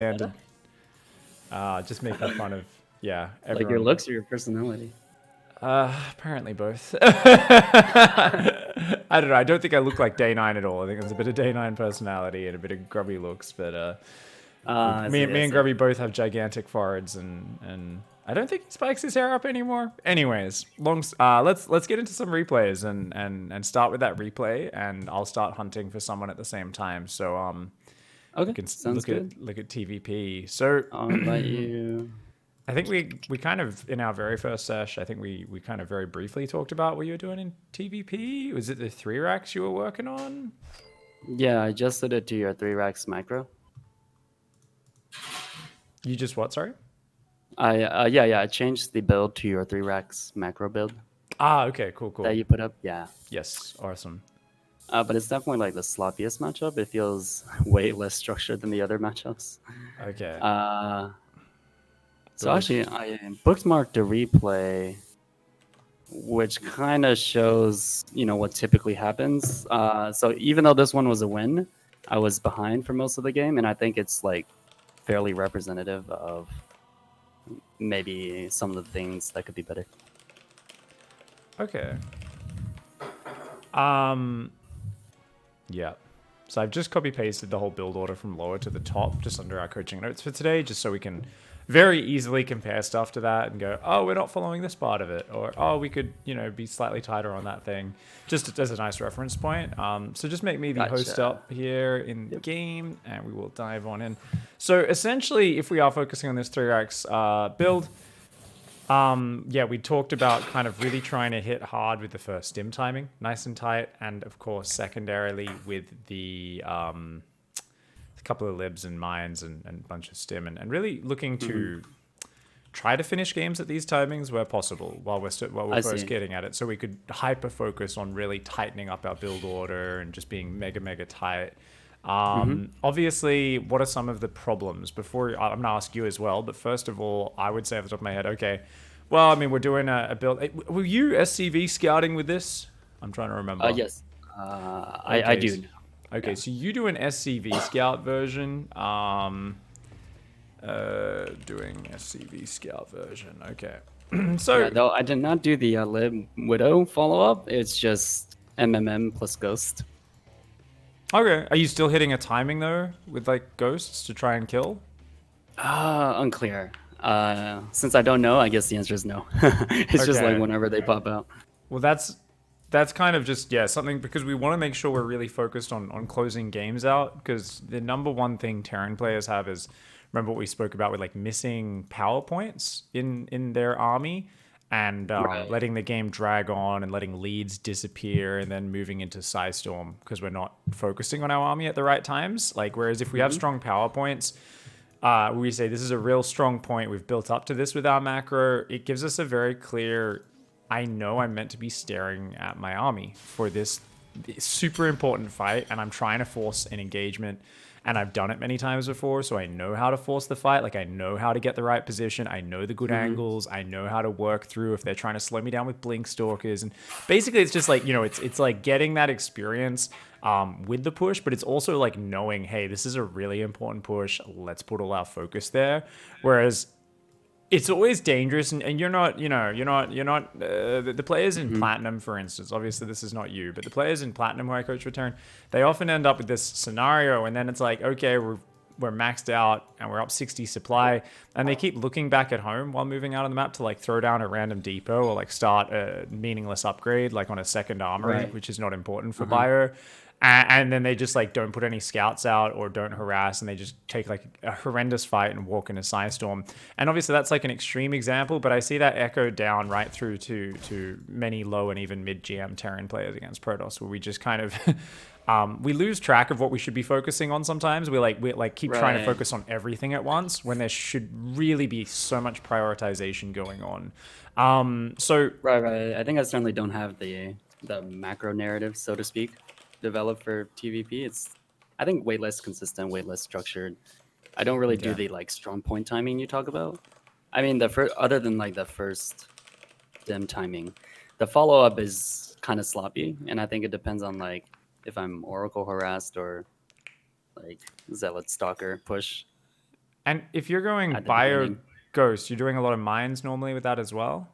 standard. Just making fun of everyone. Like your looks or your personality? Apparently both. I don't know. I don't think I look like Day 9 at all. I think there's a bit of Day 9 personality and a bit of grubby looks. But I me see, I and see. Grubby both have gigantic foreheads, and I don't think he spikes his hair up anymore. Anyways, let's get into some replays and start with that replay, and I'll start hunting for someone at the same time. So we Okay, can sounds good. look at TvP. So I'll invite you. I think we kind of, in our very first sesh, I think we kind of very briefly talked about what you were doing in TvP. Was it the 3 racks you were working on? Yeah, I adjusted it to your 3 racks macro. You just what? Sorry. I changed the build to your 3 racks macro build Okay, cool, that cool. you put up. Yeah. Yes, awesome. But it's definitely like the sloppiest matchup. It feels way less structured than the other matchups. Okay. So actually, I bookmarked a replay, which kind of shows what typically happens. So even though this one was a win, I was behind for most of the game, and I think it's like fairly representative of maybe some of the things that could be better. Okay. Yeah. So I've just copy pasted the whole build order from lower to the top, just under our coaching notes for today, just so we can very easily compare stuff to that and go, oh, we're not following this part of it, or oh, we could be slightly tighter on that thing, just as a nice reference point. So just make me the host up here in the game, and we will dive on in. So essentially, if we are focusing on this 3x build, we talked about kind of really trying to hit hard with the first stim timing, nice and tight, and of course, secondarily with the couple of libs and mines and a bunch of stim, and really looking to try to finish games at these timings where possible while we're first getting at it, so we could hyper focus on really tightening up our build order and just being mega tight. Obviously, what are some of the problems? Before I'm gonna ask you as well, but first of all, I would say off the top of my head, okay, well, I mean, we're doing a build. Were you SCV scouting with this? I'm trying to remember. Yes, I do. Okay, so you do an SCV scout version. Doing SCV scout version. Okay. So though I did not do the lib widow follow up. It's just MMM plus ghost. Okay, are you still hitting a timing though with like ghosts to try and kill? Unclear. Since I don't know, I guess the answer is no. It's just like whenever they pop out. Well, that's kind of just something, because we want to make sure we're really focused on closing games out, because the number one thing Terran players have is, remember what we spoke about with like missing power points in their army, and letting the game drag on and letting leads disappear and then moving into Psystorm because we're not focusing on our army at the right times. Like, whereas if we have strong power points, we say this is a real strong point, we've built up to this with our macro, it gives us a very clear, I know I'm meant to be staring at my army for this super important fight, and I'm trying to force an engagement, and I've done it many times before, so I know how to force the fight. Like, I know how to get the right position, I know the good angles, I know how to work through if they're trying to slow me down with blink stalkers, and basically it's just like, it's like getting that experience with the push, but it's also like knowing, hey, this is a really important push, let's put all our focus there. Whereas it's always dangerous, and you're not the players in Platinum, for instance, obviously this is not you, but the players in Platinum where I coach return, they often end up with this scenario, and then it's like, okay, we're maxed out and we're up 60 supply, and they keep looking back at home while moving out on the map to like throw down a random depot or like start a meaningless upgrade like on a second armory, which is not important for bio. And then they just like don't put any scouts out or don't harass, and they just take like a horrendous fight and walk into Psystorm. And obviously that's like an extreme example, but I see that echoed down right through to many low and even mid GM Terran players against Protoss, where we just kind of we lose track of what we should be focusing on sometimes. We keep trying to focus on everything at once when there should really be so much prioritization going on. Right. I think I certainly don't have the macro narrative, so to speak, developed for TvP. It's, I think, way less consistent, way less structured. I don't really do the like strong point timing you talk about. I mean, other than like the first dim timing, the follow up is kind of sloppy, and I think it depends on like if I'm Oracle harassed or like Zealot Stalker push. And if you're going at the bio beginning. ghost, you're doing a lot of mines normally with that as well?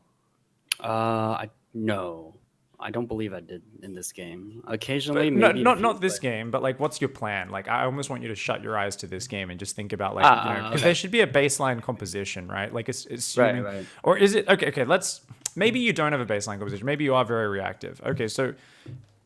No, I don't believe I did in this game. Occasionally, But no, maybe a not few, this but game, but like, what's your plan? Like, I almost want you to shut your eyes to this game and just think about like, because there okay, should be a baseline composition, right? Like, right, assuming, right. or is it okay? Okay, let's. Maybe you don't have a baseline composition. Maybe you are very reactive. Okay, so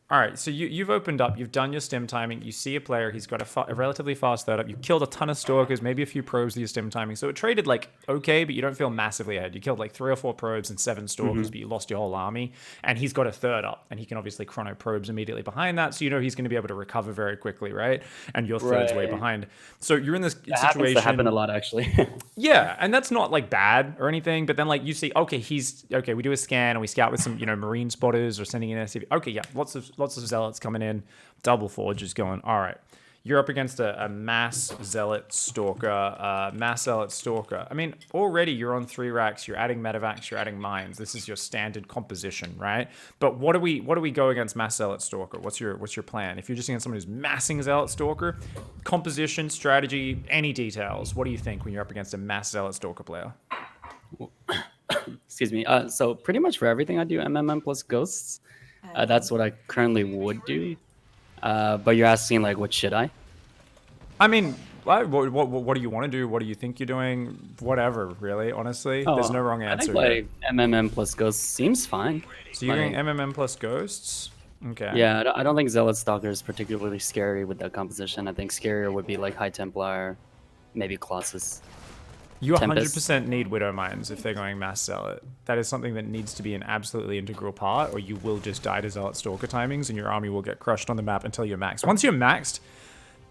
all right, so you've opened up, you've done your stim timing, you see a player, he's got a relatively fast third up, you killed a ton of stalkers, maybe a few probes with your stim timing, so it traded like okay, but you don't feel massively ahead. You killed like 3 or 4 probes and 7 stalkers, Hmm. but you lost your whole army, and he's got a third up, and he can obviously chrono probes immediately behind that, so you know he's going to be able to recover very quickly, right? And your third's way Right. behind. So you're in this That happens to happen a situation. lot, actually. Yeah, and that's not like bad or anything, but then like you see, okay, he's okay. We do a scan and we scout with some, marine spotters or sending in SCV. Okay, yeah, lots of zealots coming in, double forges going. All right, you're up against a mass zealot stalker, I mean, already you're on 3 racks. You're adding medevacs. You're adding mines. This is your standard composition, right? But what do we go against mass zealot stalker? What's your plan? If you're just against someone who's massing zealot stalker, composition, strategy, any details. What do you think when you're up against a mass zealot stalker player? Excuse me. So pretty much for everything I do MMM plus ghosts. That's what I currently would do. But you're asking like, what should I? I mean, what do you want to do? What do you think you're doing? Whatever, really. Honestly, there's no Oh, wrong I think answer here. like MMM plus ghosts seems fine. So you're going Like, MMM plus ghosts. Okay. yeah, I don't think Zealot Stalker is particularly scary with that composition. I think scarier would be like High Templar, maybe Colossus, You Tempest. 100% need Widow Mines if they're going Mass Zealot. That is something that needs to be an absolutely integral part, or you will just die to Zealot Stalker timings and your army will get crushed on the map until you're maxed. Once you're maxed,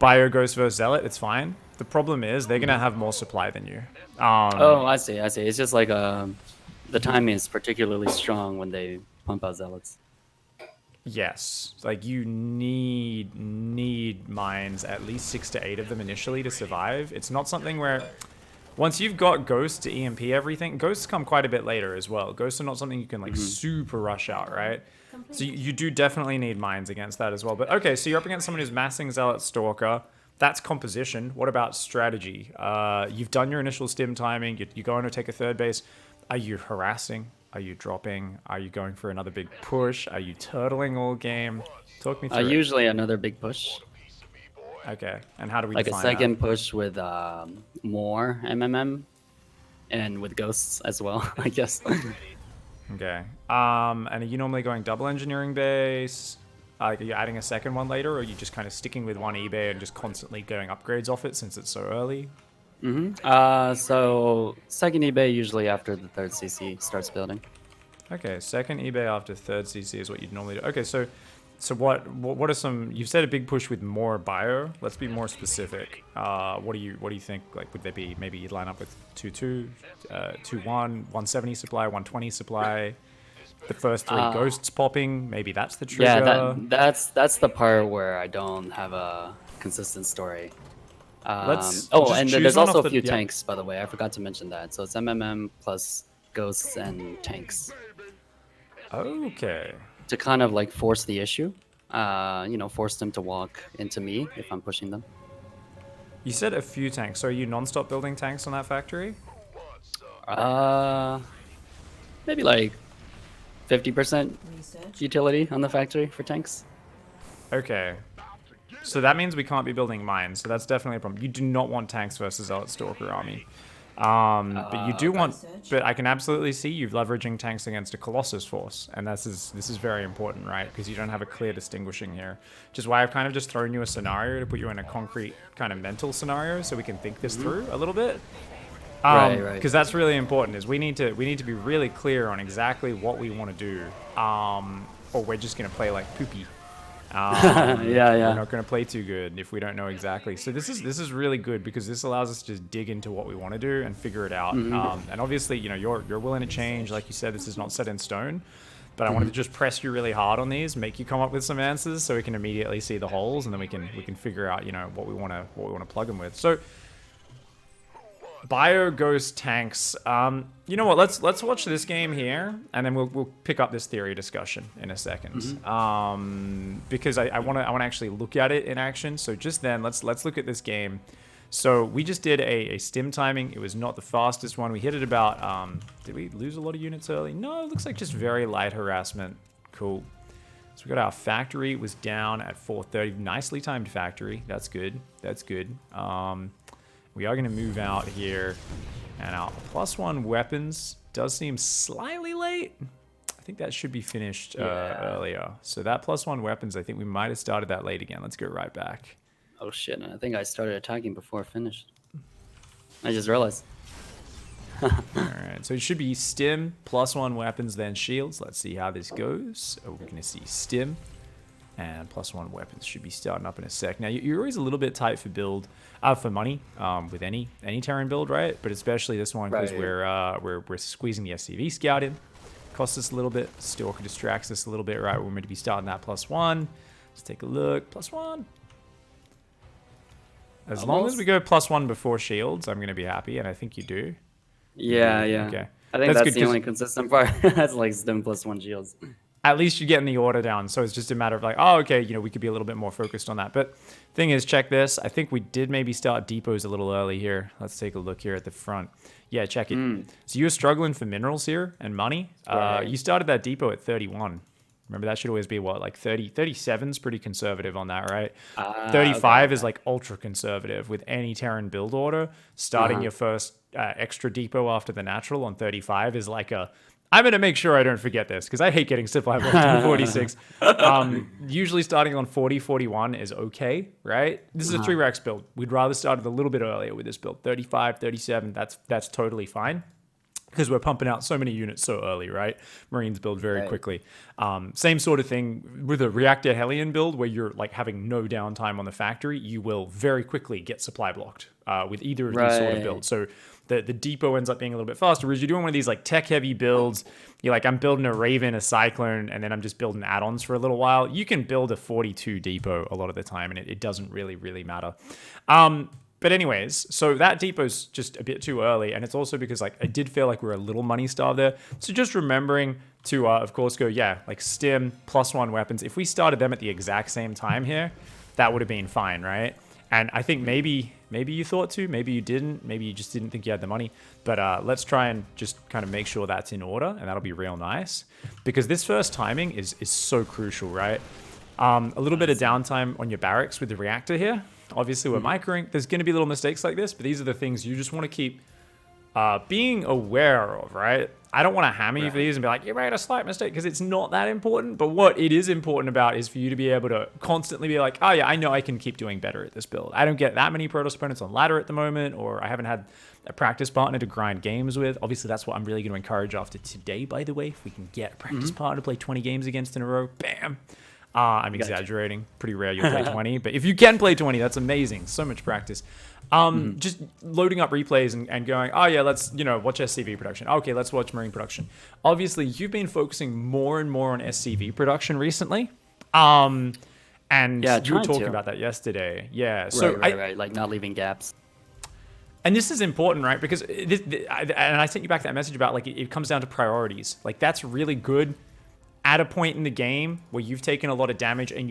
Bio Ghost versus Zealot, it's fine. The problem is they're going to have more supply than you. Oh, I see, I see. It's just like the timing is particularly strong when they pump out Zealots. Yes, like you need mines, at least 6 to 8 of them initially to survive. It's not something where once you've got ghosts to EMP everything, ghosts come quite a bit later as well. Ghosts are not something you can like super rush out, right? So you do definitely need mines against that as well. But okay, so you're up against someone who's massing Zealot Stalker. That's composition. What about strategy? You've done your initial stim timing. You're going to take a third base. Are you harassing? Are you dropping? Are you going for another big push? Are you turtling all game? Talk me through it. Usually another big push, Okay, and how do we like a define that? second push with more MMM and with ghosts as well, I guess. Okay. And are you normally going double engineering base? Like, are you adding a second one later, or are you just kind of sticking with one eBay and just constantly getting upgrades off it since it's so early? So second eBay usually after the third CC starts building. Okay, second eBay after third CC is what you'd normally do. Okay, so what are some? You've said a big push with more bio. Let's be more specific. What do you think? Like, would there be maybe you'd line up with 2-2, 2-1, 170 supply, 120 supply? The first 3 ghosts popping. Maybe that's the trigger. Yeah, that's the part where I don't have a consistent story. Let's Oh, just and choose there's one also off a the. few Yep. tanks, by the way. I forgot to mention that. So it's MMM plus ghosts and tanks Okay. to kind of like force the issue. Force them to walk into me if I'm pushing them. You said a few tanks. So are you non-stop building tanks on that factory? Uh, Maybe like 50% utility on the factory for tanks. Okay. So that means we can't be building mines. So that's definitely a problem. You do not want tanks versus Zealot Stalker army. But you do Okay. want. But I can absolutely see you leveraging tanks against a Colossus force, and this is very important, right? Because you don't have a clear distinguishing here. Which is why I've kind of just thrown you a scenario to put you in a concrete kind of mental scenario, so we can think this through a little bit. Right. Because that's really important. Is we need to be really clear on exactly what we want to do, or we're just gonna play like poopy. Yeah, We're yeah. not going to play too good if we don't know exactly. So this is really good because this allows us to just dig into what we want to do and figure it out. And obviously, you're willing to change. Like you said, this is not set in stone. But I wanted to just press you really hard on these, make you come up with some answers, so we can immediately see the holes, and then we can figure out what we want to plug them with. So. Bio Ghost tanks. You know what? Let's watch this game here, and then we'll pick up this theory discussion in a second. Because I want to actually look at it in action. So just then, let's look at this game. So we just did a stim timing. It was not the fastest one. We hit it about, did we lose a lot of units early? No, it looks like just very light harassment. Cool. So we got our factory was down at 4:30. Nicely timed factory. That's good. That's good. We are going to move out here. And our +1 weapons does seem slightly late. I think that should be finished earlier. So that +1 weapons, I think we might have started that late again. Let's go right back. Oh shit, I think I started attacking before I finished. I just realized. Alright, so it should be stim, +1 weapons, then shields. Let's see how this goes. Oh, we're going to see stim and +1 weapons should be starting up in a sec. Now, you're always a little bit tight for build, for money with any Terran build, right? But especially this one because we're squeezing the SCV scout in. Costs us a little bit. Stalker distracts us a little bit, right? We're meant to be starting that +1. Let's take a look. +1. As long as we go +1 before shields, I'm going to be happy, and I think you do. Yeah. Okay. I think that's the only consistent part. That's like stim +1 shields. At least you're getting the order down, so it's just a matter of like, oh, okay, we could be a little bit more focused on that. But thing is, check this. I think we did maybe start depots a little early here. Let's take a look here at the front. Yeah, check it. So you were struggling for minerals here and money. You started that depot at 31. Remember, that should always be what, like 30? 37's pretty conservative on that, right? 35 is like ultra conservative with any Terran build order. Starting your first extra depot after the natural on 35 is like I'm going to make sure I don't forget this because I hate getting supply blocks on 46. Usually starting on 40, 41 is okay, right? This is a 3-Rex build. We'd rather start it a little bit earlier with this build. 35, 37, that's totally fine because we're pumping out so many units so early, right? Marines build very quickly. Same sort of thing with a Reactor Hellion build where you're like having no downtime on the factory. You will very quickly get supply blocked with either of these sort of builds. So the depot ends up being a little bit faster. Whereas you're doing one of these like tech heavy builds, you're like, I'm building a Raven, a Cyclone, and then I'm just building add-ons for a little while. You can build a 42 depot a lot of the time, and it doesn't really matter. But anyways, so that depot's just a bit too early, and it's also because like I did feel like we were a little money starved there. So just remembering to, of course, go, like stim, +1 weapons. If we started them at the exact same time here, that would have been fine, right? And I think maybe you thought to, maybe you didn't, maybe you just didn't think you had the money. But let's try and just kind of make sure that's in order, and that'll be real nice. Because this first timing is so crucial, right? A little bit of downtime on your barracks with the reactor here. Obviously, we're microing. There's going to be little mistakes like this, but these are the things you just want to keep being aware of, right? I don't want to hammer you for these and be like, you made a slight mistake, because it's not that important. But what it is important about is for you to be able to constantly be like, oh yeah, I know I can keep doing better at this build. I don't get that many Protoss opponents on ladder at the moment, or I haven't had a practice partner to grind games with. Obviously, that's what I'm really going to encourage after today, by the way. If we can get a practice partner to play 20 games against in a row, bam. I'm exaggerating. Pretty rare you'll play 20. But if you can play 20, that's amazing. So much practice. Just loading up replays and going, oh yeah, let's watch SCV production. Okay, let's watch Marine production. Obviously, you've been focusing more and more on SCV production recently. And you were talking about that yesterday. Yeah. So right. Like not leaving gaps. And this is important, right? Because and I sent you back that message about like it comes down to priorities. Like that's really good at a point in the game where you've taken a lot of damage and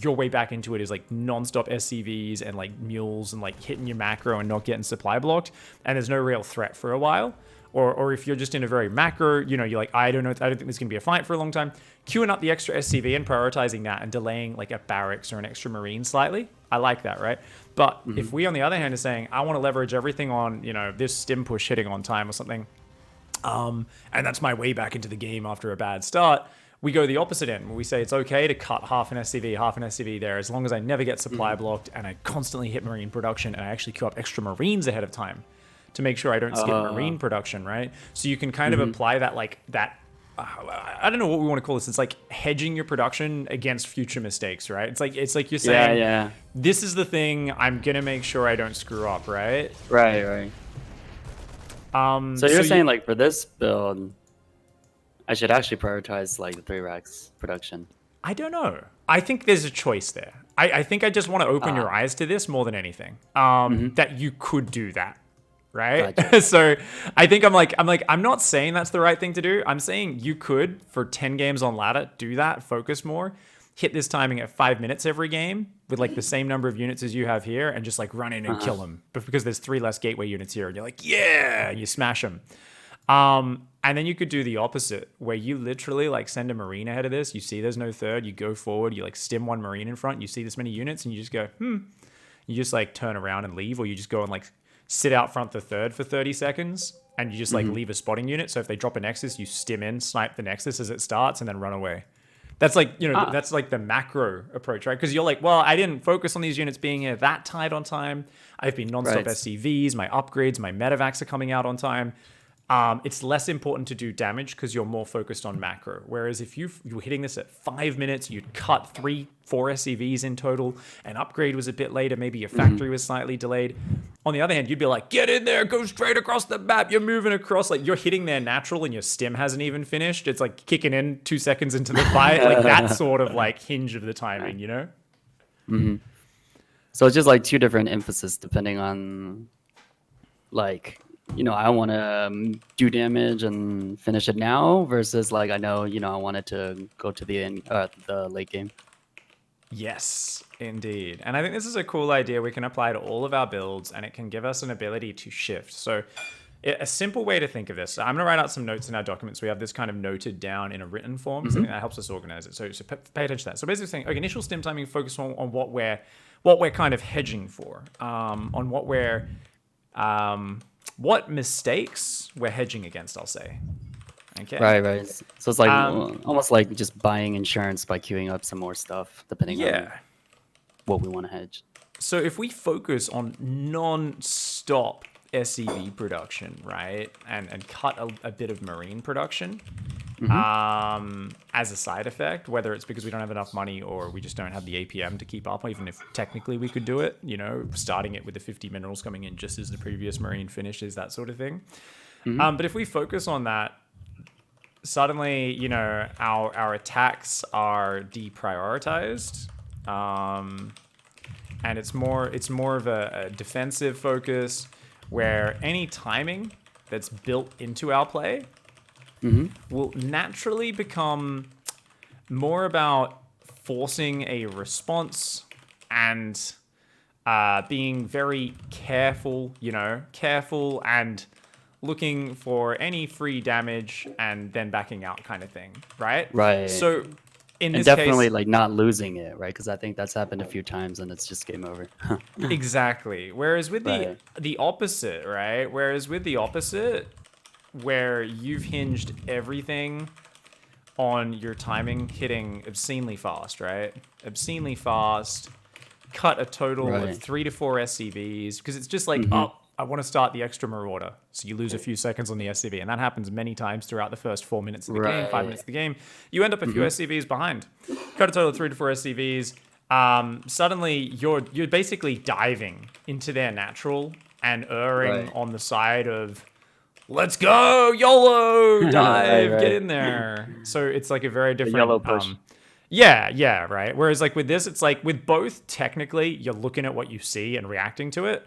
your way back into it is like non-stop SCVs and like mules and like hitting your macro and not getting supply blocked, and there's no real threat for a while. Or if you're just in a very macro, you're like, I don't think there's gonna be a fight for a long time. Queuing up the extra SCV and prioritizing that and delaying like a barracks or an extra marine slightly, I like that, right? But if we on the other hand are saying, I want to leverage everything on this stim push hitting on time or something, and that's my way back into the game after a bad start, we go the opposite end where we say it's okay to cut half an SCV there as long as I never get supply blocked and I constantly hit marine production and I actually queue up extra marines ahead of time to make sure I don't skip marine production, right? So you can kind of apply that I don't know what we want to call this. It's like hedging your production against future mistakes, right? It's like you're saying, this is the thing I'm gonna make sure I don't screw up, right? Right. So you're saying like for this build, I should actually prioritize like the 3-Rex production. I don't know. I think there's a choice there. I think I just want to open your eyes to this more than anything. That you could do that, right? Gotcha. So I think I'm not saying that's the right thing to do. I'm saying you could, for 10 games on ladder, do that, focus more. hit this timing at 5 minutes every game with like the same number of units as you have here and just like run in and kill them. But because there's 3 less gateway units here and you're like, yeah, and you smash them. And then you could do the opposite where you literally like send a marine ahead of this. You see there's no third. You go forward. You like stim 1 marine in front. You see this many units and you just go, You just like turn around and leave, or you just go and like sit out front the third for 30 seconds and you just like leave a spotting unit. So if they drop a nexus, you stim in, snipe the nexus as it starts and then run away. That's like, that's like the macro approach, right? Because you're like, well, I didn't focus on these units being here that tight on time. I've been nonstop SCVs, my upgrades, my medevacs are coming out on time. It's less important to do damage because you're more focused on macro. Whereas if you were hitting this at 5 minutes, you'd cut 3-4 SCVs in total. An upgrade was a bit later. Maybe your factory was slightly delayed. On the other hand, you'd be like, get in there, go straight across the map. You're moving across. Like you're hitting their natural and your stim hasn't even finished. It's like kicking in 2 seconds into the fight. Like that sort of like hinge of the timing, you know? So it's just like 2 different emphasis depending on like, I want to do damage and finish it now versus like I know, I wanted to go to the end, the late game. Yes, indeed. And I think this is a cool idea we can apply to all of our builds, and it can give us an ability to shift. So a simple way to think of this, I'm going to write out some notes in our documents. We have this kind of noted down in a written form. So I think that helps us organize it. So pay attention to that. So basically saying, okay, initial stim timing, focus on what we're kind of hedging for, on what mistakes we're hedging against, I'll say. Okay. Right. So it's like almost like just buying insurance by queuing up some more stuff, depending on what we want to hedge. So if we focus on non-stop SCV production, right, and cut a bit of marine production as a side effect, whether it's because we don't have enough money or we just don't have the APM to keep up, even if technically we could do it, starting it with the 50 minerals coming in just as the previous marine finishes, that sort of thing. But if we focus on that, suddenly, our attacks are deprioritized, and it's more of a defensive focus where any timing that's built into our play will naturally become more about forcing a response and being very careful and looking for any free damage and then backing out kind of thing, right? Right. So in this definitely case, like not losing it, right? Because I think that's happened a few times and it's just game over. Exactly. Whereas with the opposite, right? Where you've hinged everything on your timing hitting obscenely fast, right? Obscenely fast, cut a total of 3 to 4 SCVs because it's just like, I want to start the extra marauder. So you lose a few seconds on the SCV. And that happens many times throughout the first 4 minutes of the game, 5 minutes of the game. You end up a few SCVs behind. Cut a total of 3 to 4 SCVs. Suddenly, you're basically diving into their natural and erring on the side of, let's go, YOLO, dive, get in there. So it's like a very different... yellow push. Yeah, right. Whereas like with this, it's like with both, technically, you're looking at what you see and reacting to it.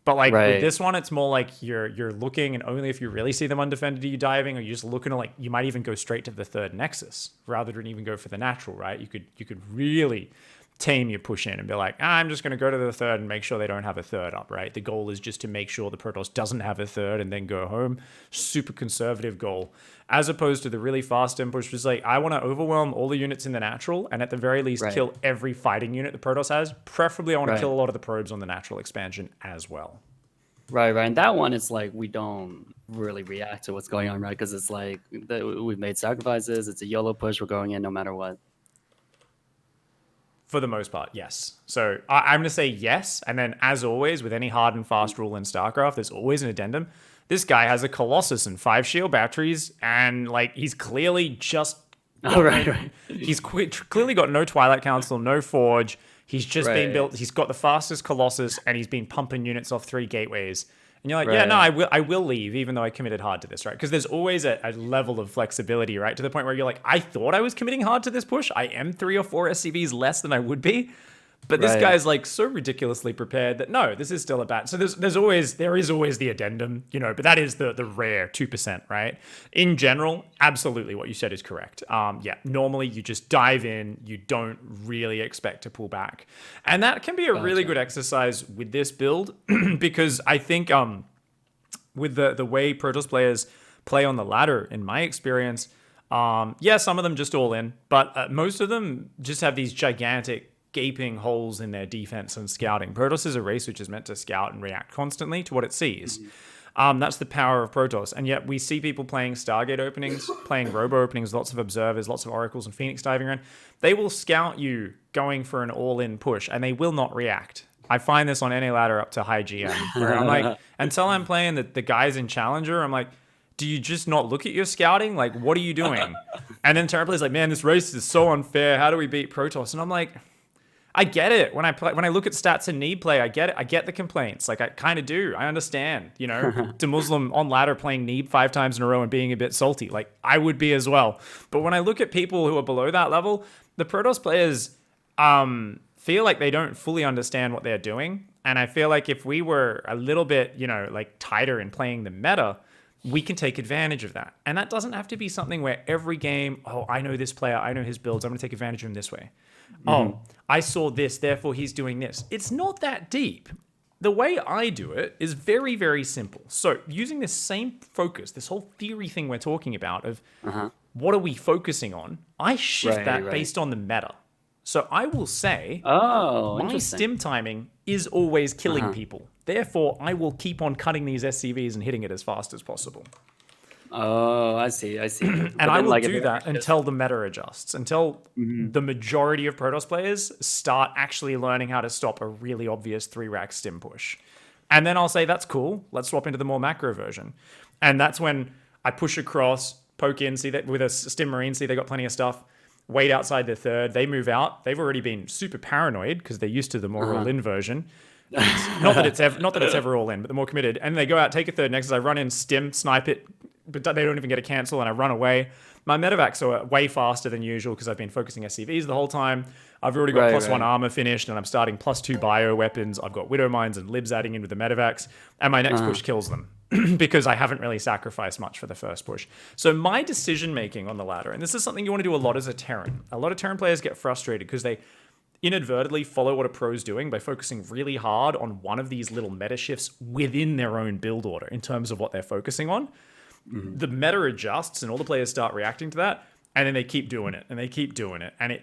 But like with this one, it's more like you're looking, and only if you really see them undefended are you diving, or you're just looking to like, you might even go straight to the third nexus rather than even go for the natural, right? You could really tame your push in and be like, I'm just going to go to the third and make sure they don't have a third up, right? The goal is just to make sure the Protoss doesn't have a third and then go home. Super conservative goal. As opposed to the really fast stim push, which is like, I want to overwhelm all the units in the natural and at the very least kill every fighting unit the Protoss has. Preferably, I want to kill a lot of the probes on the natural expansion as well. Right. And that one, it's like we don't really react to what's going on, right? Because it's like we've made sacrifices. It's a YOLO push. We're going in no matter what. For the most part, yes. So I'm going to say yes. And then, as always, with any hard and fast rule in StarCraft, there's always an addendum. This guy has a Colossus and 5 shield batteries, and like he's clearly just... He's clearly got no Twilight Council, no Forge. He's just been built... He's got the fastest Colossus, and he's been pumping units off 3 gateways. And you're like, yeah, no, I will leave, even though I committed hard to this, right? Because there's always a level of flexibility, right? To the point where you're like, I thought I was committing hard to this push. I am 3 or 4 SCVs less than I would be. But this guy's like so ridiculously prepared that no, this is still a bat. So there is always the addendum, but that is the rare 2%, right? In general, absolutely what you said is correct. Normally you just dive in, you don't really expect to pull back. And that can be a really good exercise with this build because I think with the way Protoss players play on the ladder, in my experience, some of them just all in, but most of them just have these gigantic gaping holes in their defense and scouting. Protoss is a race which is meant to scout and react constantly to what it sees. That's the power of Protoss. And yet we see people playing Stargate openings, playing Robo openings, lots of observers, lots of oracles and Phoenix diving around. They will scout you going for an all-in push and they will not react. I find this on NA ladder up to high GM where I'm like, until I'm playing the guys in Challenger, I'm like, do you just not look at your scouting? Like, what are you doing? And then Terran Play's like, man, this race is so unfair. How do we beat Protoss? And I'm like, I get it. When I look at stats and need play, I get it. I get the complaints. Like, I kind of do. I understand, to Muslim on ladder playing Neeb 5 times in a row and being a bit salty. Like, I would be as well. But when I look at people who are below that level, the Protoss players feel like they don't fully understand what they're doing. And I feel like if we were a little bit, tighter in playing the meta, we can take advantage of that. And that doesn't have to be something where every game, I know this player, I know his builds, I'm going to take advantage of him this way. I saw this, therefore he's doing this. It's not that deep. The way I do it is very, very simple. So using this same focus, this whole theory thing we're talking about of what are we focusing on, I shift that based on the meta. So I will say, my stim timing is always killing people. Therefore, I will keep on cutting these SCVs and hitting it as fast as possible. Oh, I see. And I will do that until the meta adjusts, until the majority of Protoss players start actually learning how to stop a really obvious 3-rack stim push. And then I'll say, that's cool. Let's swap into the more macro version. And that's when I push across, poke in, see that with a stim marine, see they got plenty of stuff, wait outside their third, they move out. They've already been super paranoid because they're used to the more all-in version. Not that it's ever all in, but the more committed. And they go out, take a third next as I run in, stim, snipe it, but they don't even get a cancel, and I run away. My medevacs are way faster than usual because I've been focusing SCVs the whole time. I've already got +1 armor finished, and I'm starting +2 bio weapons. I've got Widow Mines and Libs adding in with the medevacs, and my next push kills them because I haven't really sacrificed much for the first push. So my decision making on the ladder, and this is something you want to do a lot as a Terran. A lot of Terran players get frustrated because they inadvertently follow what a pro's doing by focusing really hard on one of these little meta shifts within their own build order in terms of what they're focusing on. The meta adjusts and all the players start reacting to that, and then they keep doing it and they keep doing it. And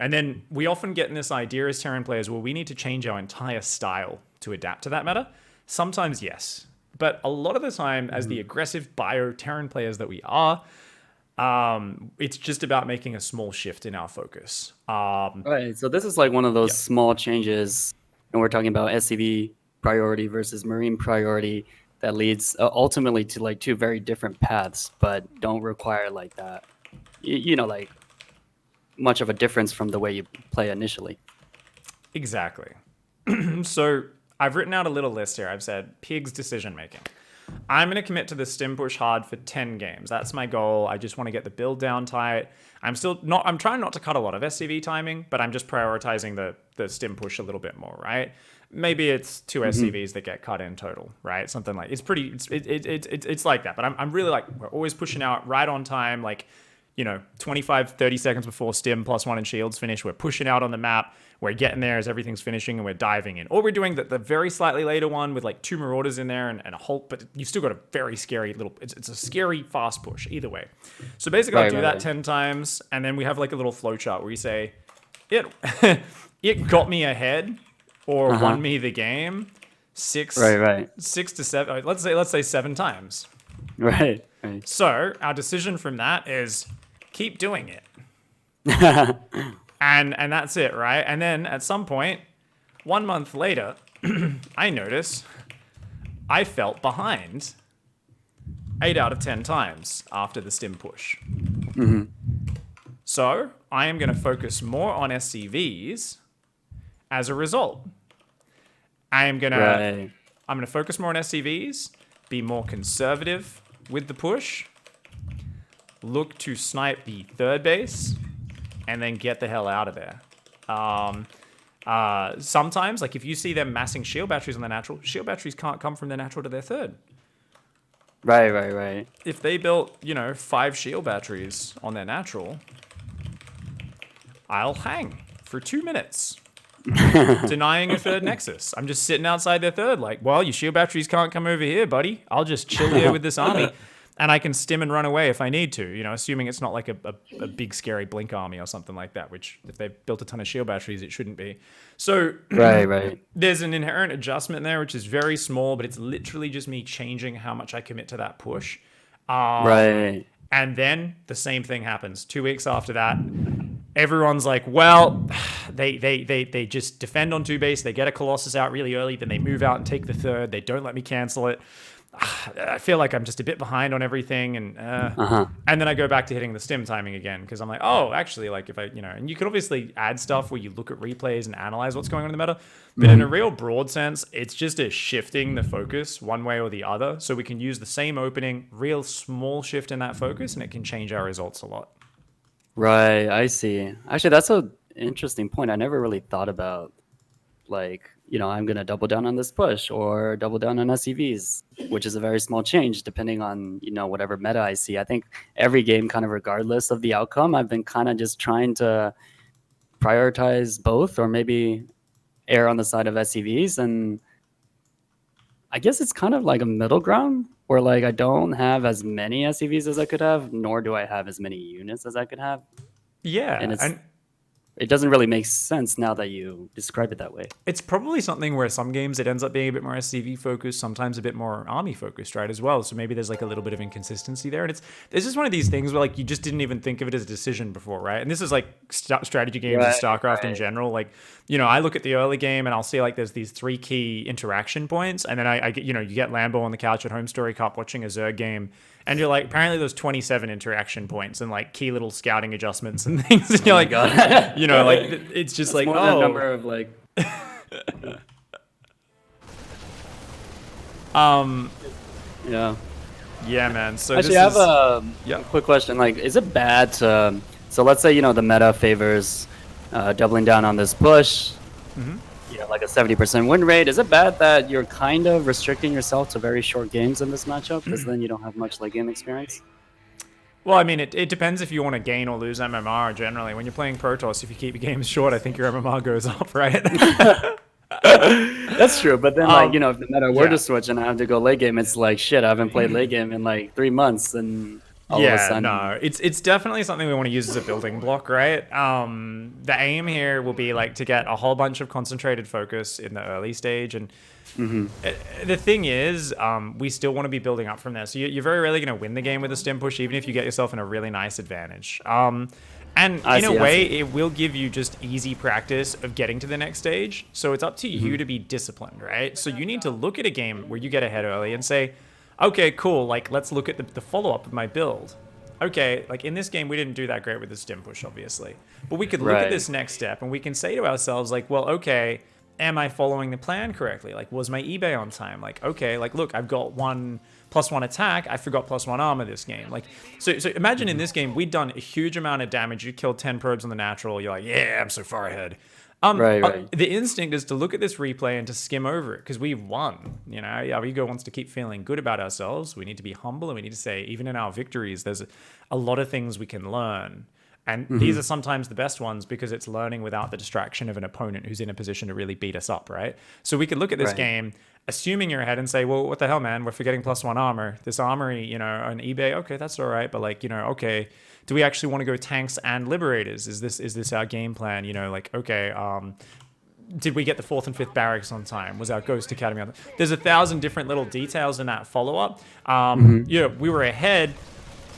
and then we often get in this idea as Terran players, well, we need to change our entire style to adapt to that meta. Sometimes, yes. But a lot of the time, as the aggressive bio Terran players that we are, it's just about making a small shift in our focus. Right. So this is like one of those small changes, and we're talking about SCV priority versus Marine priority that leads ultimately to like 2 very different paths, but don't require like that, like much of a difference from the way you play initially. Exactly. So I've written out a little list here. I've said Pig's decision making. I'm going to commit to the stim push hard for 10 games. That's my goal. I just want to get the build down tight. I'm trying not to cut a lot of SCV timing, but I'm just prioritizing the stim push a little bit more, right? Maybe it's 2 SCVs that get cut in total, right? Something like it's like that. But I'm really like, we're always pushing out right on time, like 25, 30 seconds before stim +1 and shields finish. We're pushing out on the map. We're getting there as everything's finishing and we're diving in. Or we're doing the very slightly later one with like 2 Marauders in there and a Hulk, but you've still got a very scary it's a scary fast push either way. So basically I'll do that 10 times, and then we have like a little flowchart where you say, it got me ahead or won me the game 6 to 7, let's say 7 times. Right. So our decision from that is keep doing it. And that's it, right? And then at some point, 1 month later, I notice I felt behind 8 out of 10 times after the stim push. So I am going to focus more on SCVs as a result. I'm going to focus more on SCVs, be more conservative with the push, look to snipe the third base, and then get the hell out of there. Sometimes, like if you see them massing shield batteries on their natural, shield batteries can't come from their natural to their third. Right. If they built, 5 shield batteries on their natural, I'll hang for 2 minutes. Denying a third nexus. I'm just sitting outside their third, like, well, your shield batteries can't come over here, buddy. I'll just chill here with this army. And I can stim and run away if I need to, assuming it's not like a big scary blink army or something like that, which if they've built a ton of shield batteries, it shouldn't be. So Right. there's an inherent adjustment there, which is very small, but it's literally just me changing how much I commit to that push. Right. And then the same thing happens 2 weeks after that. Everyone's like, well, they just defend on 2 base. They get a Colossus out really early. Then they move out and take the third. They don't let me cancel it. I feel like I'm just a bit behind on everything. And then I go back to hitting the stim timing again because I'm like, oh, actually, like if I, and you can obviously add stuff where you look at replays and analyze what's going on in the meta. But in a real broad sense, it's just a shifting the focus one way or the other. So we can use the same opening, real small shift in that focus, and it can change our results a lot. Right, I see. Actually, that's an interesting point. I never really thought about, like, I'm going to double down on this push or double down on SCVs, which is a very small change depending on, whatever meta I see. I think every game, kind of regardless of the outcome, I've been kind of just trying to prioritize both or maybe err on the side of SCVs. And I guess it's kind of like a middle ground where like I don't have as many SCVs as I could have, nor do I have as many units as I could have. Yeah. And it doesn't really make sense now that you describe it that way. It's probably something where some games it ends up being a bit more SCV focused, sometimes a bit more army focused, right, as well. So maybe there's like a little bit of inconsistency there. And it's just one of these things where like you just didn't even think of it as a decision before, right? And this is like strategy games and StarCraft in general. Like, I look at the early game and I'll see like there's these 3 key interaction points. And then I get, you get Lambo on the couch at Home Story Cup watching a Zerg game. And you're like, apparently there's 27 interaction points and like key little scouting adjustments and things. And you're like, God. like it's just That's like, more than a number of like. Yeah, man. So actually, I have a quick question. Like, is it bad to? So let's say the meta favors doubling down on this push. Like a 70% win rate. Is it bad that you're kind of restricting yourself to very short games in this matchup because then you don't have much late game experience? Well, I mean, it depends if you want to gain or lose MMR generally. When you're playing Protoss, if you keep your games short, I think your MMR goes up, right? That's true. But then, if the meta were to switch and I have to go late game, it's like, shit, I haven't played late game in like 3 months. And all of a sudden... no, it's definitely something we want to use as a building block, right? The aim here will be like to get a whole bunch of concentrated focus in the early stage. And the thing is, we still want to be building up from there. So you're very rarely going to win the game with a stim push, even if you get yourself in a really nice advantage. And in a way, it will give you just easy practice of getting to the next stage. So it's up to you to be disciplined, right? So you need to look at a game where you get ahead early and say, okay, cool, like let's look at the follow-up of my build. Okay, like in this game, we didn't do that great with the stim push, obviously. But we could look at this next step and we can say to ourselves, like, well, okay, am I following the plan correctly? Like, was my eBay on time? Like, okay, like, look, I've got +1 attack. I forgot +1 armor this game. Like, so imagine in this game, we'd done a huge amount of damage. You killed 10 probes on the natural. You're like, yeah, I'm so far ahead. The instinct is to look at this replay and to skim over it because we've won. Our ego wants to keep feeling good about ourselves. We need to be humble and we need to say, even in our victories, there's a lot of things we can learn. And these are sometimes the best ones because it's learning without the distraction of an opponent who's in a position to really beat us up, right? So we could look at this game, assuming you're ahead and say, well, what the hell, man? We're forgetting +1 armor. This armory, on eBay, okay, that's all right. But like, okay, do we actually want to go tanks and liberators? Is this our game plan? Okay, did we get the 4th and 5th barracks on time? Was our Ghost Academy on time? There's 1,000 different little details in that follow-up. We were ahead.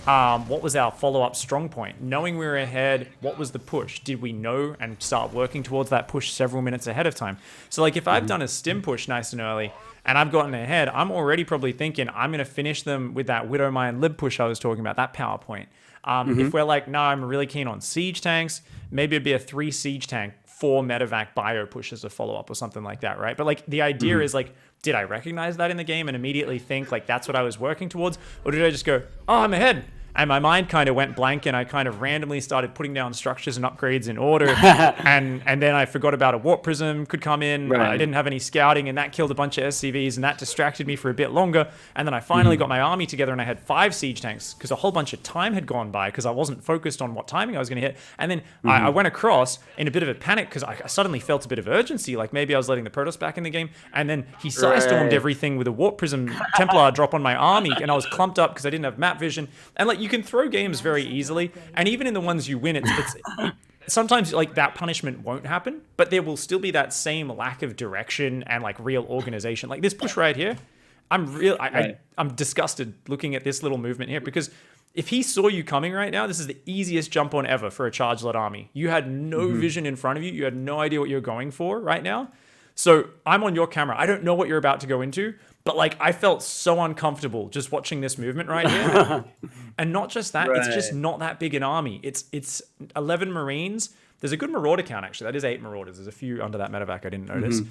What was our follow-up strong point? Knowing we were ahead, what was the push? Did we know and start working towards that push several minutes ahead of time? So like if I've done a stim push nice and early and I've gotten ahead, I'm already probably thinking I'm going to finish them with that Widow Mine lib push I was talking about, that power point. If we're like, no, I'm really keen on siege tanks, maybe it'd be a 3 siege tank, 4 medevac bio push as a follow-up or something like that, right? But like the idea is like, did I recognize that in the game and immediately think like that's what I was working towards? Or did I just go, oh, I'm ahead. And my mind kind of went blank, and I kind of randomly started putting down structures and upgrades in order. and then I forgot about a warp prism could come in. Right. I didn't have any scouting, and that killed a bunch of SCVs, and that distracted me for a bit longer. And then I finally got my army together, and I had 5 siege tanks because a whole bunch of time had gone by because I wasn't focused on what timing I was going to hit. And then I went across in a bit of a panic because I suddenly felt a bit of urgency, like maybe I was letting the Protoss back in the game. And then he Psystormed everything with a warp prism Templar drop on my army, and I was clumped up because I didn't have map vision. And like, you can throw games very easily, and even in the ones you win, it's sometimes like that punishment won't happen, but there will still be that same lack of direction and like real organization. Like this push right here, I'm disgusted looking at this little movement here, because if he saw you coming right now, this is the easiest jump on ever for a charge lot army. You had no vision in front of you. You had no idea what you're going for right now. So I'm on your camera. I don't know what you're about to go into, but like, I felt so uncomfortable just watching this movement right here. And not just that, it's just not that big an army. It's 11 Marines. There's a good Marauder count, actually. That is 8 Marauders. There's a few under that medevac I didn't notice.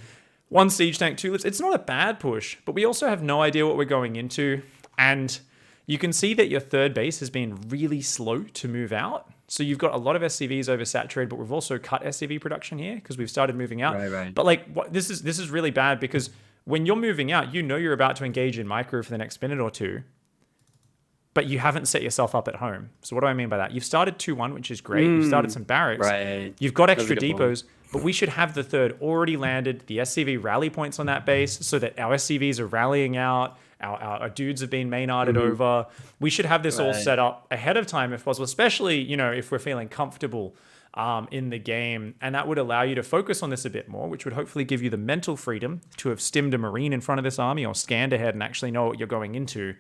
1 siege tank, 2 lips. It's not a bad push, but we also have no idea what we're going into. And you can see that your third base has been really slow to move out. So you've got a lot of SCVs oversaturated, but we've also cut SCV production here because we've started moving out. Right. But like, this is really bad, because when you're moving out, you know you're about to engage in micro for the next minute or two, but you haven't set yourself up at home. So what do I mean by that? You've started 2-1, which is great. You've started some barracks. Right. You've got extra depots, but we should have the third already landed, the SCV rally points on that base so that our SCVs are rallying out. Our dudes have been main-arted over. We should have this all set up ahead of time if possible, especially, you know, if we're feeling comfortable in the game. And that would allow you to focus on this a bit more, which would hopefully give you the mental freedom to have stimmed a Marine in front of this army or scanned ahead and actually know what you're going into.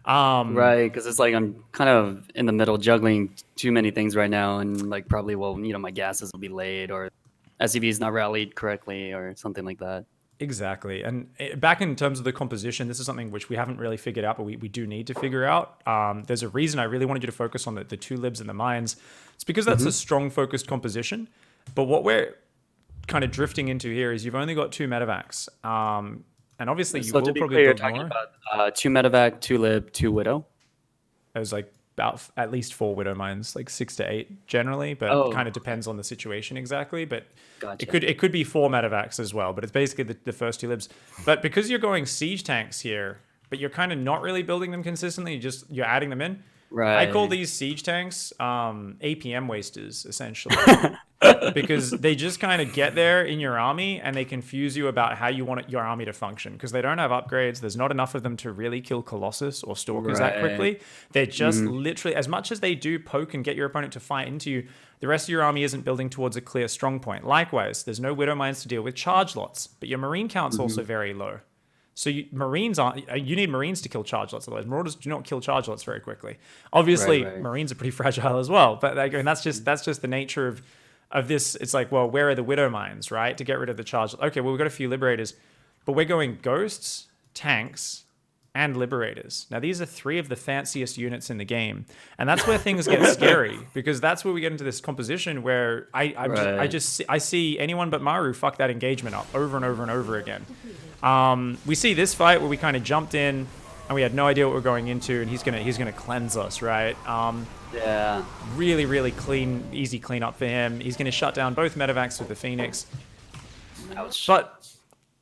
Right, because it's like I'm kind of in the middle juggling too many things right now, and like probably, well, you know, my gases will be late, or SCV is not rallied correctly, or something like that. Exactly. And back in terms of the composition, this is something which we haven't really figured out, but we do need to figure out. There's a reason I really wanted you to focus on the 2 libs and the mines. It's because that's a strong focused composition. But what we're kind of drifting into here is you've only got 2 medevacs. And obviously you will probably build more. About 2 medevac, 2 lib, 2 widow. It was like about at least 4 widow mines, like 6 to 8 generally, but it kind of depends on the situation exactly. But it could be 4 medevacs as well, but it's basically the first 2 libs. But because you're going siege tanks here, but you're kind of not really building them consistently, you're adding them in. Right. I call these siege tanks APM wasters, essentially. Because they just kind of get there in your army and they confuse you about how you want your army to function, because they don't have upgrades. There's not enough of them to really kill Colossus or Stalkers that quickly. They're just literally, as much as they do poke and get your opponent to fight into you, the rest of your army isn't building towards a clear strong point. Likewise, there's no Widow Mines to deal with charge lots, but your Marine count's also very low. So you need Marines to kill charge lots, otherwise Marauders do not kill charge lots very quickly. Obviously, Marines are pretty fragile as well, but that's just the nature of this. It's like, well, where are the Widow Mines, right? To get rid of the charge. Okay, well, we've got a few Liberators, but we're going Ghosts, Tanks, and Liberators. Now, these are 3 of the fanciest units in the game. And that's where things get scary, because that's where we get into this composition where I see anyone but Maru fuck that engagement up over and over and over again. We see this fight where we kind of jumped in and we had no idea what we're going into, and he's gonna cleanse us, right? Yeah. Really, really easy cleanup for him. He's gonna shut down both medevacs with the Phoenix. Ouch. But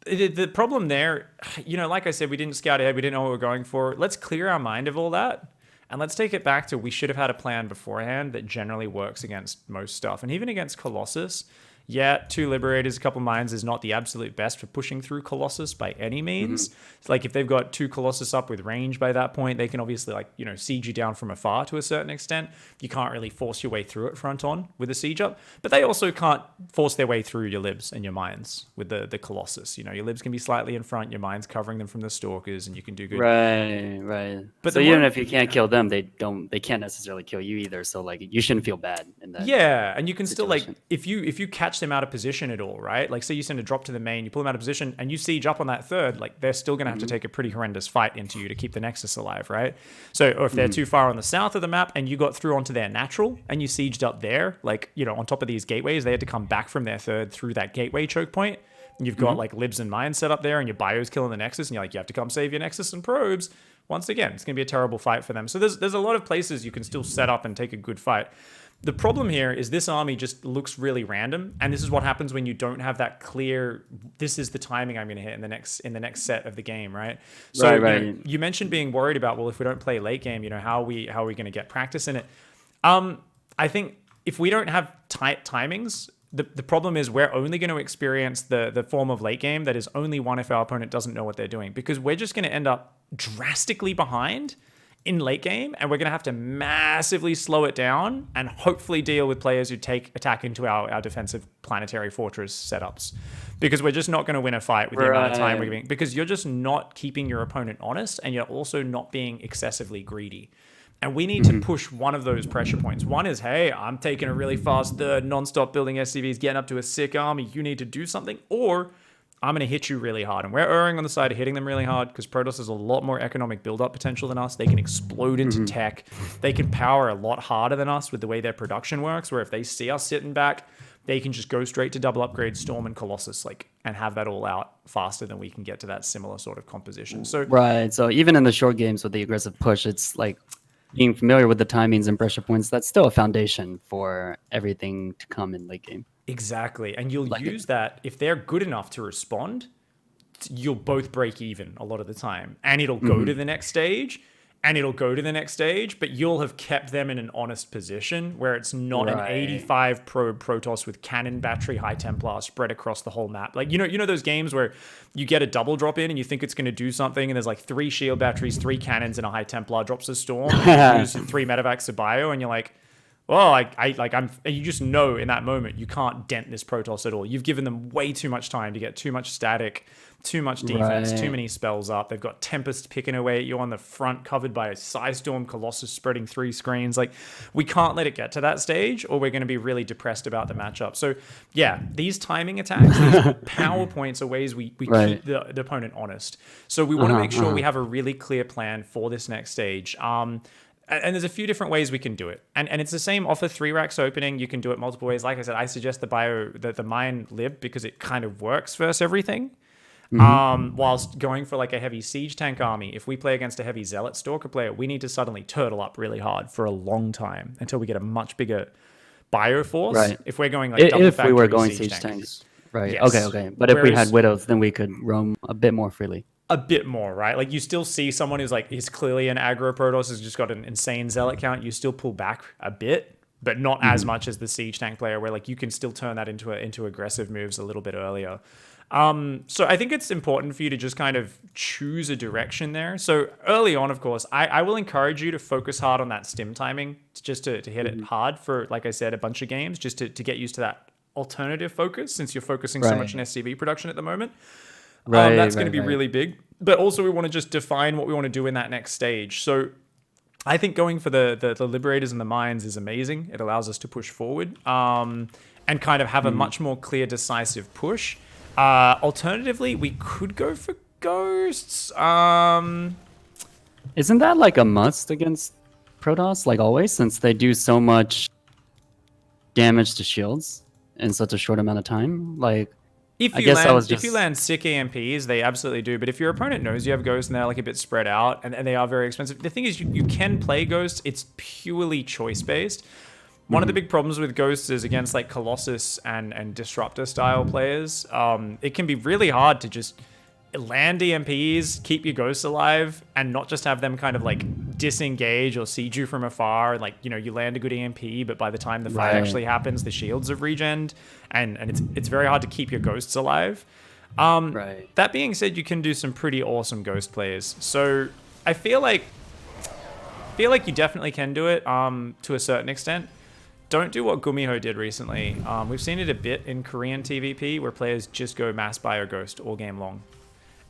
the problem there, you know, like I said, we didn't scout ahead. We didn't know what we were going for. Let's clear our mind of all that. And let's take it back to, we should have had a plan beforehand that generally works against most stuff. And even against Colossus, yeah, 2 Liberators, a couple mines is not the absolute best for pushing through Colossus by any means. It's like if they've got 2 Colossus up with range by that point, they can obviously, like, you know, siege you down from afar to a certain extent. You can't really force your way through it front on with a siege up, but they also can't force their way through your libs and your mines with the Colossus. You know, your libs can be slightly in front, your mines covering them from the Stalkers, and you can do good. Right. But so even if you can't kill them, they can't necessarily kill you either. So like, you shouldn't feel bad in that. Yeah, and you can still, like, if you catch them out of position at all, right? Like, say you send a drop to the main, you pull them out of position, and you siege up on that third, like, they're still going to have to take a pretty horrendous fight into you to keep the Nexus alive, right? So, or if they're too far on the south of the map and you got through onto their natural and you sieged up there, like, you know, on top of these gateways, they had to come back from their third through that gateway choke point. And you've got like libs and mines set up there, and your bio's killing the Nexus, and you're like, you have to come save your Nexus and probes. once again, it's going to be a terrible fight for them. So there's a lot of places you can still set up and take a good fight. The problem here is this army just looks really random, and this is what happens when you don't have that clear, this is the timing I'm going to hit in the next set of the game, right? So you mentioned being worried about, well, if we don't play late game, how are we going to get practice in it? I think if we don't have tight timings, the problem is we're only going to experience the form of late game that is only won if our opponent doesn't know what they're doing, because we're just going to end up drastically behind in late game, and we're going to have to massively slow it down and hopefully deal with players who take attack into our defensive planetary fortress setups, because we're just not going to win a fight with the amount of time we're giving, because you're just not keeping your opponent honest, and you're also not being excessively greedy. And we need to push one of those pressure points. One is, hey, I'm taking a really fast third, non-stop building SCVs, getting up to a sick army. You need to do something. Or I'm going to hit you really hard. And we're erring on the side of hitting them really hard because Protoss has a lot more economic build-up potential than us. They can explode into tech. They can power a lot harder than us with the way their production works, where if they see us sitting back, they can just go straight to double upgrade Storm and Colossus, and have that all out faster than we can get to that similar sort of composition. So So even in the short games with the aggressive push, it's like being familiar with the timings and pressure points. That's still a foundation for everything to come in late game. Exactly. And you'll use that if they're good enough to respond, you'll both break even a lot of the time. And it'll go to the next stage, and it'll go to the next stage, but you'll have kept them in an honest position where it's not an 85 probe Protoss with cannon battery high Templar spread across the whole map. Like, you know those games where you get a double drop in and you think it's going to do something, and there's like 3 shield batteries, 3 cannons, and a high Templar drops a Storm, and you use 3 medevacs of bio, and you're like, well, you just know in that moment you can't dent this Protoss at all. You've given them way too much time to get too much static, too much defense, too many spells up. They've got Tempest picking away at you on the front, covered by a Psystorm Colossus spreading 3 screens. Like, we can't let it get to that stage, or we're going to be really depressed about the matchup. So, yeah, these timing attacks, these power points are ways we keep the opponent honest. So we want to make sure we have a really clear plan for this next stage. And there's a few different ways we can do it. And it's the same off a 3 racks opening. You can do it multiple ways. Like I said, I suggest the mine lib, because it kind of works versus everything. Whilst going for like a heavy siege tank army, if we play against a heavy zealot stalker player, we need to suddenly turtle up really hard for a long time until we get a much bigger bio force. If we're going like double factory, if we were going siege tanks. Yes. Okay. But if we had widows, then we could roam a bit more freely. A bit more, right? Like, you still see someone who's clearly an aggro Protoss, has just got an insane zealot count. You still pull back a bit, but not as much as the siege tank player, where like you can still turn that into aggressive moves a little bit earlier. So I think it's important for you to just kind of choose a direction there. So early on, of course, I will encourage you to focus hard on that stim timing, just to hit it hard for, like I said, a bunch of games, just to get used to that alternative focus, since you're focusing so much on SCV production at the moment. That's going to be really big. But also we want to just define what we want to do in that next stage. So I think going for the Liberators and the Mines is amazing. It allows us to push forward and kind of have a much more clear, decisive push. Alternatively, we could go for Ghosts. Isn't that like a must against Protoss, like always, since they do so much damage to shields in such a short amount of time? Like, if you land sick EMPs, they absolutely do. But if your opponent knows you have Ghosts and they're like a bit spread out, and they are very expensive, the thing is you can play Ghosts. It's purely choice-based. One of the big problems with Ghosts is against like Colossus and Disruptor style players. It can be really hard to just land EMPs, keep your Ghosts alive, and not just have them kind of like disengage or siege you from afar. Like, you land a good EMP, but by the time the fight actually happens, the shields have regened, and it's very hard to keep your Ghosts alive. That being said, you can do some pretty awesome Ghost plays. So I feel like you definitely can do it to a certain extent. Don't do what Gumiho did recently. We've seen it a bit in Korean TvP, where players just go mass bio Ghost all game long.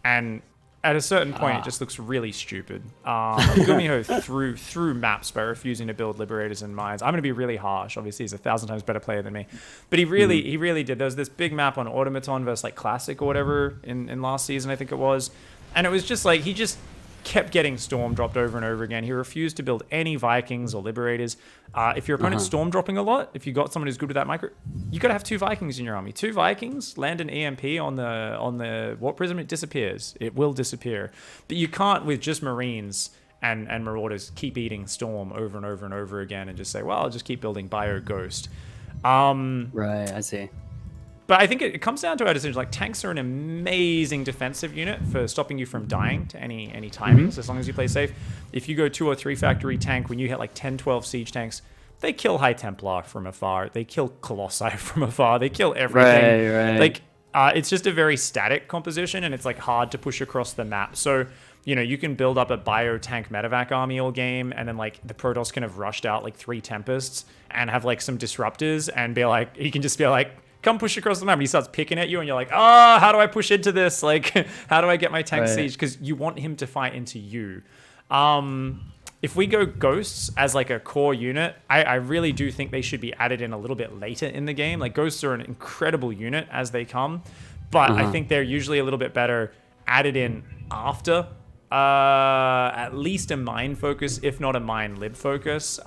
And at a certain point, it just looks really stupid. Gumiho threw maps by refusing to build Liberators and Mines. I'm going to be really harsh. Obviously, he's 1,000 times better player than me. But he really did. There was this big map on Automaton versus like Classic or whatever in last season, I think it was. And it was just like, he just kept getting Storm dropped over and over again. He refused to build any Vikings or Liberators. If your opponent's Storm dropping a lot, if you got someone who's good with that micro, you got to have 2 Vikings in your army. 2 Vikings, land an EMP on the Warp Prism, it disappears. It will disappear. But you can't, with just Marines and Marauders, keep eating Storm over and over and over again and just say, well, I'll just keep building Bio Ghost. Right, I see. But I think it comes down to our decision. Like, tanks are an amazing defensive unit for stopping you from dying to any timings, as long as you play safe. If you go 2 or 3 factory tank, when you hit like 10, 12 siege tanks, they kill High Templar from afar. They kill Colossi from afar. They kill everything. Right. Like, it's just a very static composition, and it's like hard to push across the map. So, you know, you can build up a bio-tank medevac army all game, and then like the Protoss can have rushed out like 3 Tempests and have like some disruptors, and be like, he can just be like, come push across the map. And he starts picking at you, and you're like, oh, how do I push into this? Like, how do I get my tank siege? Because you want him to fight into you. If we go Ghosts as like a core unit, I really do think they should be added in a little bit later in the game. Like, Ghosts are an incredible unit as they come, but I think they're usually a little bit better added in after at least a mine focus, if not a mine lib focus.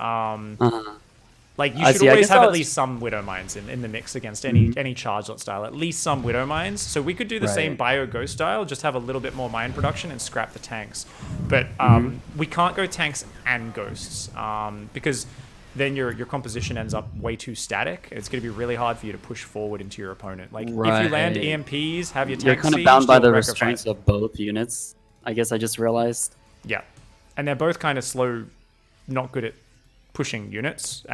Like, you should always have at least some Widow Mines in the mix against any chargelet style. At least some Widow Mines. So we could do the same Bio Ghost style, just have a little bit more mine production and scrap the tanks. But we can't go tanks and Ghosts because then your composition ends up way too static. It's going to be really hard for you to push forward into your opponent. Like, if you land EMPs, have your tank You're kind of bound by the restraints of both units. I guess I just realized. Yeah. And they're both kind of slow, not good at pushing units,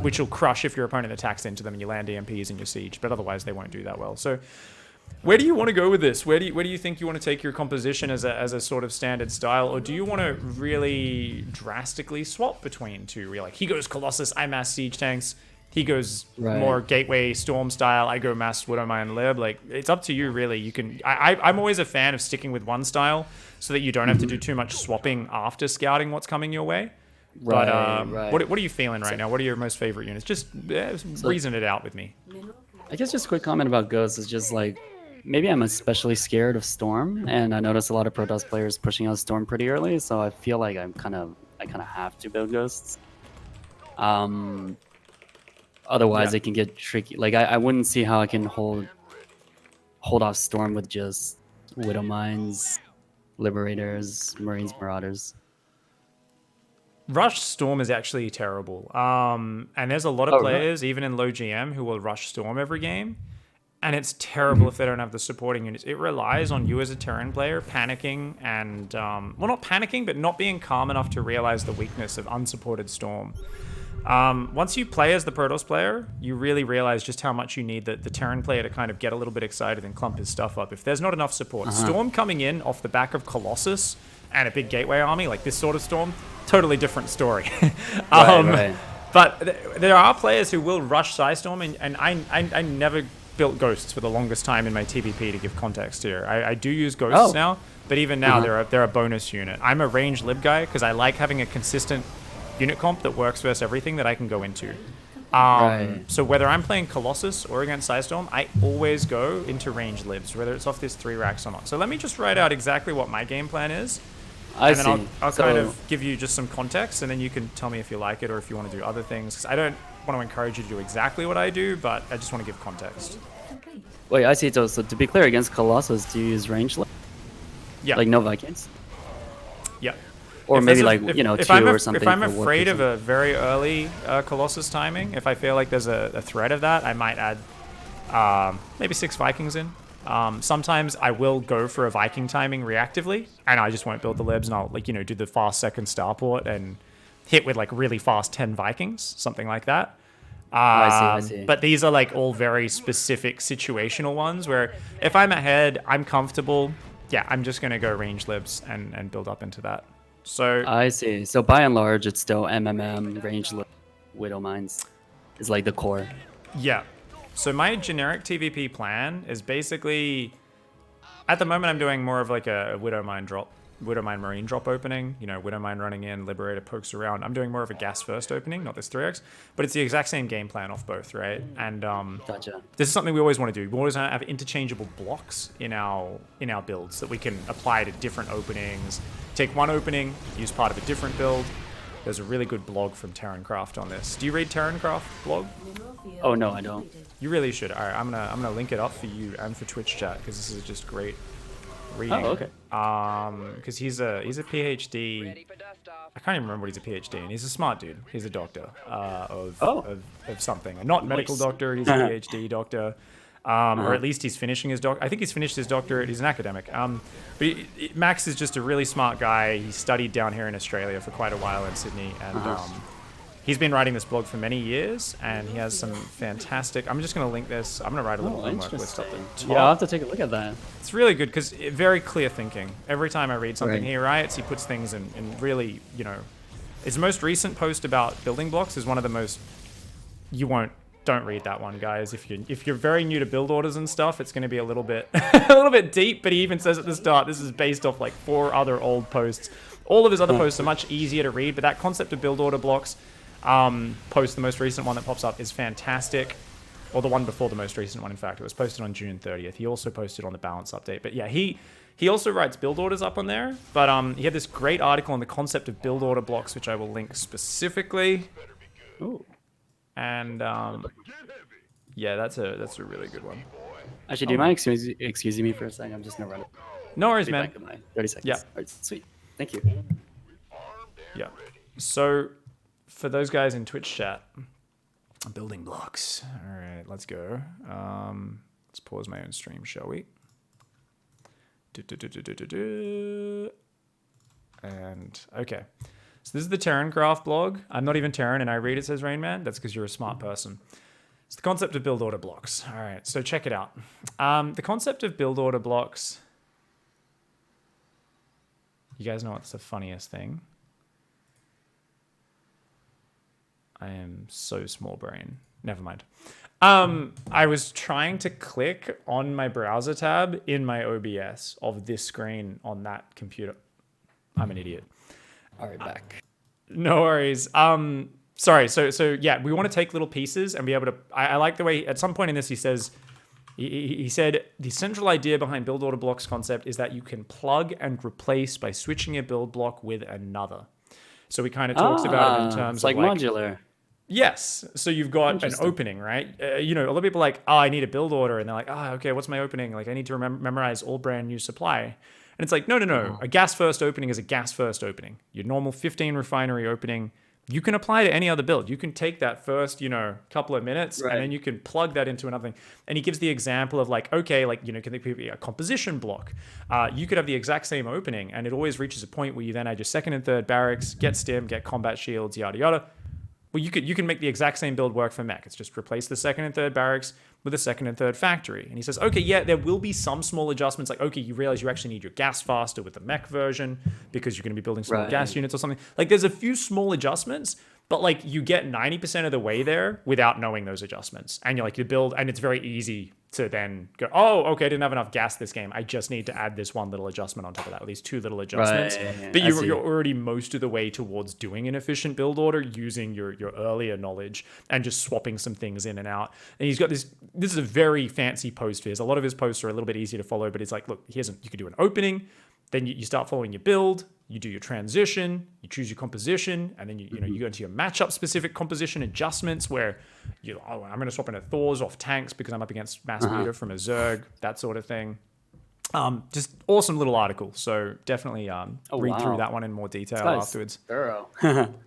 which will crush if your opponent attacks into them and you land EMPs in your siege, but otherwise they won't do that well. So where do you want to go with this? Where do you think you want to take your composition as a sort of standard style, or do you want to really drastically swap between 2? Where you're like, he goes Colossus, I mass siege tanks. He goes more Gateway Storm style, I go mass Widowmine Lib. Like, it's up to you, really. You can. I'm always a fan of sticking with one style so that you don't have to do too much swapping after scouting what's coming your way. What are you feeling right now? What are your most favorite units? Just reason it out with me. I guess just a quick comment about Ghosts is just like, maybe I'm especially scared of Storm, and I notice a lot of Protoss players pushing out Storm pretty early, so I feel like I kind of have to build Ghosts. Otherwise it can get tricky. Like, I wouldn't see how I can hold off Storm with just Widow Mines, Liberators, Marines, Marauders. Rush Storm is actually terrible. And there's a lot of players, even in low GM, who will rush Storm every game. And it's terrible if they don't have the supporting units. It relies on you as a Terran player panicking and, well, not panicking, but not being calm enough to realize the weakness of unsupported Storm. Once you play as the Protoss player, you really realize just how much you need the Terran player to kind of get a little bit excited and clump his stuff up. If there's not enough support, Storm coming in off the back of Colossus and a big Gateway army, like this sort of Storm, totally different story. But there are players who will rush Psystorm, and I never built Ghosts for the longest time in my TvP, to give context here. I do use Ghosts now, but even now they're a bonus unit. I'm a range lib guy because I like having a consistent unit comp that works versus everything that I can go into. So whether I'm playing Colossus or against Psystorm, I always go into range libs, whether it's off this 3 racks or not. So let me just write out exactly what my game plan is. And then I'll kind of give you just some context, and then you can tell me if you like it or if you want to do other things. Because I don't want to encourage you to do exactly what I do, but I just want to give context. Wait, I see. So to be clear, against Colossus, do you use range lib? Yeah. Like no Vikings? Yeah. Or maybe like, you know, 2 or something. If I'm afraid of a very early Colossus timing, if I feel like there's a threat of that, I might add maybe 6 Vikings in. Sometimes I will go for a Viking timing reactively, and I just won't build the libs, and I'll, like, you know, do the fast second starport and hit with like really fast 10 Vikings, something like that. I see. But these are like all very specific situational ones where if I'm ahead, I'm comfortable. Yeah, I'm just gonna go range libs and build up into that. So I see. So by and large, it's still MMM, range lib, Widow Mines is like the core. Yeah. So my generic TvP plan is basically, at the moment I'm doing more of like a Widow Mine drop Widowmine Marine drop opening. You know, Widowmine running in, Liberator pokes around. I'm doing more of a gas first opening, not this 3x, but it's the exact same game plan off both, right? And Gotcha. this is something we always want to do. We always have interchangeable blocks in our builds that we can apply to different openings. Take one opening, use part of a different build. There's a really good blog from TerranCraft on this. Do you read TerranCraft blog? Oh no, I don't. You really should. All right, I'm gonna link it up for you and for Twitch chat because this is just great reading. Oh, okay. Because he's a PhD. I can't even remember what he's a PhD in. He's a smart dude. He's a doctor of something. A not medical doctor. He's a PhD doctor. Or at least he's finishing his I think he's finished his doctorate. He's an academic. But Max is just a really smart guy. He studied down here in Australia for quite a while in Sydney, and he's been writing this blog for many years, and he has some fantastic. I'm just going to link this. I'm going to write a little homework list up the top. Yeah, I'll have to take a look at that. It's really good because very clear thinking. Every time I read something he writes, he puts things in really, you know. His most recent post about building blocks is one of the most. Don't read that one, guys. If you're very new to build orders and stuff, it's going to be a little bit deep. But he even says at the start, this is based off like 4 other old posts. All of his other posts are much easier to read, but that concept of build order blocks post, the most recent one that pops up, is fantastic. Or the one before the most recent one, in fact. It was posted on June 30th. He also posted on the balance update. But yeah, he also writes build orders up on there. But he had this great article on the concept of build order blocks, which I will link specifically. Ooh. And yeah, that's a really good one. Actually, do you mind excusing me for a second? I'm just gonna run it. No worries, man. 30 seconds. Yeah. All right, sweet. Thank you. Yeah. So for those guys in Twitch chat, building blocks. All right, let's go. Let's pause my own stream, shall we? And okay. So this is the TerranCraft blog. I'm not even Terran, and I read it, says Rainman. That's because you're a smart person. It's the concept of build order blocks. All right, so check it out. The concept of build order blocks. You guys know what's the funniest thing? I am so small brain. Never mind. I was trying to click on my browser tab in my OBS of this screen on that computer. I'm an idiot. All right, back. No worries. Sorry. So yeah, we want to take little pieces and be able to. I like the way at some point in this he says, he said the central idea behind build order blocks concept is that you can plug and replace by switching a build block with another. So he kind of talks about it in terms it's like of modular. Yes. So you've got an opening, right? You know, a lot of people are like, oh, I need a build order, and they're like, oh, okay, what's my opening? Like, I need to memorize all brand new supply. And it's like, no. A gas first opening is a gas first opening. Your normal 15 refinery opening, you can apply to any other build. You can take that first, couple of minutes, and then you can plug that into another thing. And he gives the example of like, okay, like, can there be a composition block? You could have the exact same opening, and it always reaches a point where you then add your second and third barracks, get stim, get combat shields, yada yada. Well, you can make the exact same build work for mech. It's just replace the second and third barracks with a second and third factory. And he says, okay, yeah, there will be some small adjustments. Like, okay, you realize you actually need your gas faster with the mech version because you're going to be building small gas units or something. Like, there's a few small adjustments, but like you get 90% of the way there without knowing those adjustments. And you're like, you build, and it's very easy to then go, oh, okay, I didn't have enough gas this game. I just need to add this one little adjustment on top of that, or these 2 little adjustments. But you're already most of the way towards doing an efficient build order using your earlier knowledge and just swapping some things in and out. And he's got this is a very fancy post for his. A lot of his posts are a little bit easier to follow, but it's like, look, you could do an opening, then you start following your build, you do your transition, you choose your composition, and then you go into your matchup specific composition adjustments where I'm going to swap in a Thors off tanks because I'm up against mass meter from a Zerg, that sort of thing. Just awesome little article. So definitely read through that one in more detail afterwards. Thorough.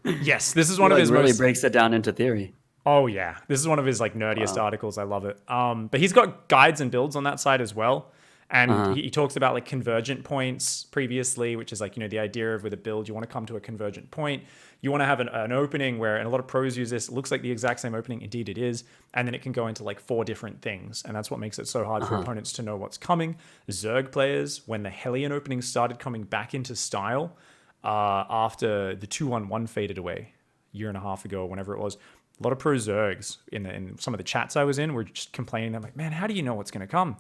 Yes, this is one of his really breaks it down into theory. Oh yeah, this is one of his like nerdiest articles. I love it. But he's got guides and builds on that side as well. And he talks about like convergent points previously, which is like, the idea of with a build, you want to come to a convergent point. You want to have an opening where, and a lot of pros use this, it looks like the exact same opening. Indeed it is. And then it can go into like 4 different things. And that's what makes it so hard for opponents to know what's coming. Zerg players, when the Hellion opening started coming back into style after the 2-1-1 faded away a year and a half ago or whenever it was, a lot of pro Zergs in some of the chats I was in were just complaining. I'm like, man, how do you know what's going to come?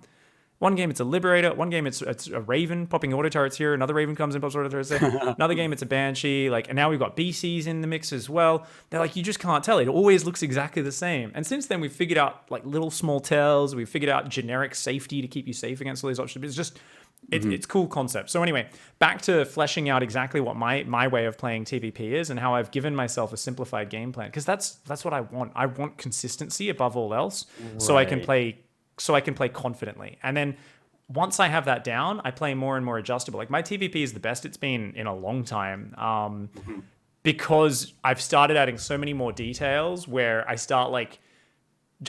One game it's a Liberator. One game it's a Raven popping auto turrets here. Another Raven comes in, pops auto turrets there. Another game it's a Banshee. Like, and now we've got BCs in the mix as well. They're like, you just can't tell. It always looks exactly the same. And since then we've figured out like little small tells. We've figured out generic safety to keep you safe against all these options. It's just it's cool concept. So anyway, back to fleshing out exactly what my way of playing TvP is and how I've given myself a simplified game plan, because that's what I want. I want consistency above all else, so I can play confidently. And then once I have that down, I play more and more adjustable. Like my TvP is the best it's been in a long time, because I've started adding so many more details where I start like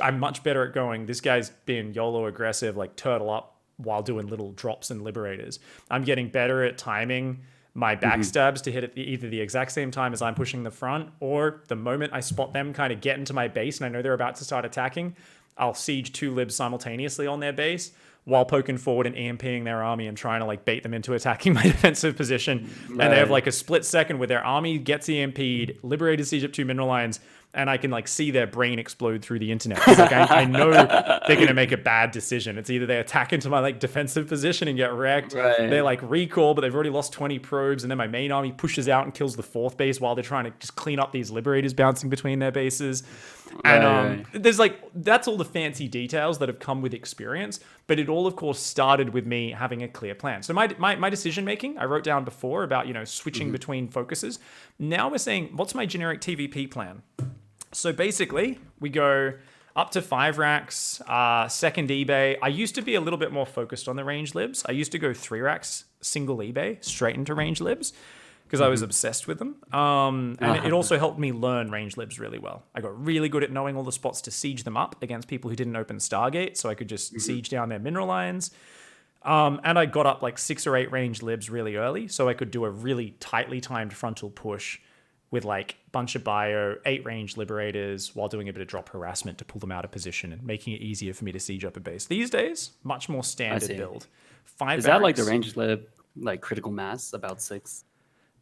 I'm much better at going, this guy's being YOLO aggressive, like turtle up while doing little drops and liberators. I'm getting better at timing my backstabs to hit at either the exact same time as I'm pushing the front, or the moment I spot them kind of get into my base and I know they're about to start attacking, I'll siege 2 libs simultaneously on their base while poking forward and EMPing their army and trying to like bait them into attacking my defensive position. Right. And they have like a split second where their army gets EMP'd, Liberated siege up 2 mineral lines, and I can like see their brain explode through the internet. Like I know they're going to make a bad decision. It's either they attack into my like defensive position and get wrecked. Right. They like recall, but they've already lost 20 probes. And then my main army pushes out and kills the 4th base while they're trying to just clean up these Liberators bouncing between their bases. And there's like, that's all the fancy details that have come with experience. But it all, of course, started with me having a clear plan. So my decision making, I wrote down before about, switching between focuses. Now we're saying, what's my generic TvP plan? So basically, we go up to 5 racks, second eBay. I used to be a little bit more focused on the range libs. I used to go 3 racks, single eBay, straight into range libs, because I was obsessed with them. And it also helped me learn range libs really well. I got really good at knowing all the spots to siege them up against people who didn't open Stargate, so I could just siege down their mineral lines. And I got up like 6 or 8 range libs really early, so I could do a really tightly timed frontal push with like a bunch of bio, 8 range liberators, while doing a bit of drop harassment to pull them out of position and making it easier for me to siege up a base. These days, much more standard build. 5 Is that like the range lib, like critical mass, about 6?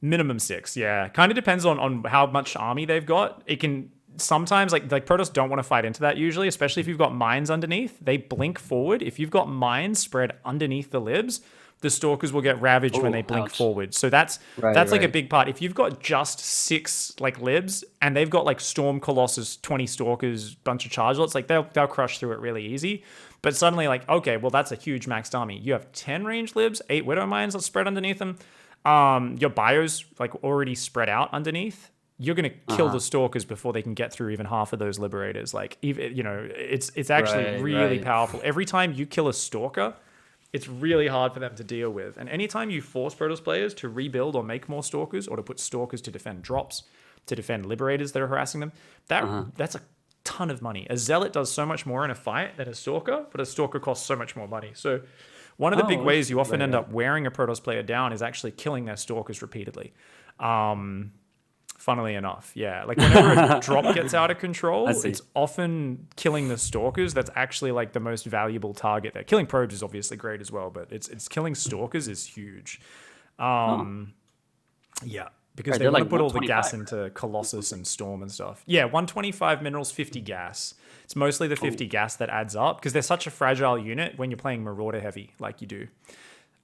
Minimum 6, yeah. Kind of depends on how much army they've got. It can sometimes, like Protoss don't want to fight into that usually, especially if you've got mines underneath. They blink forward. If you've got mines spread underneath the libs, the Stalkers will get ravaged when they blink forward. So that's like a big part. If you've got just 6 like libs and they've got like Storm Colossus, 20 Stalkers, bunch of chargelots, like they'll crush through it really easy. But suddenly like, okay, well that's a huge maxed army. You have 10 range libs, 8 Widow Mines that spread underneath them. Your bios like already spread out underneath. You're gonna kill the Stalkers before they can get through even half of those Liberators. Like, even it's actually really powerful. Every time you kill a Stalker, it's really hard for them to deal with. And anytime you force Protoss players to rebuild or make more Stalkers, or to put Stalkers to defend drops, to defend Liberators that are harassing them, that's a ton of money. A Zealot does so much more in a fight than a Stalker, but a Stalker costs so much more money. So one of the big ways you often end up wearing a Protoss player down is actually killing their Stalkers repeatedly. Funnily enough, yeah. Like whenever a drop gets out of control, it's often killing the Stalkers that's actually like the most valuable target there. Killing probes is obviously great as well, but it's killing Stalkers is huge. Yeah, because they want to put all the gas into Colossus and Storm and stuff. Yeah, 125 minerals, 50 gas. It's mostly the 50 gas that adds up because they're such a fragile unit when you're playing Marauder heavy like you do.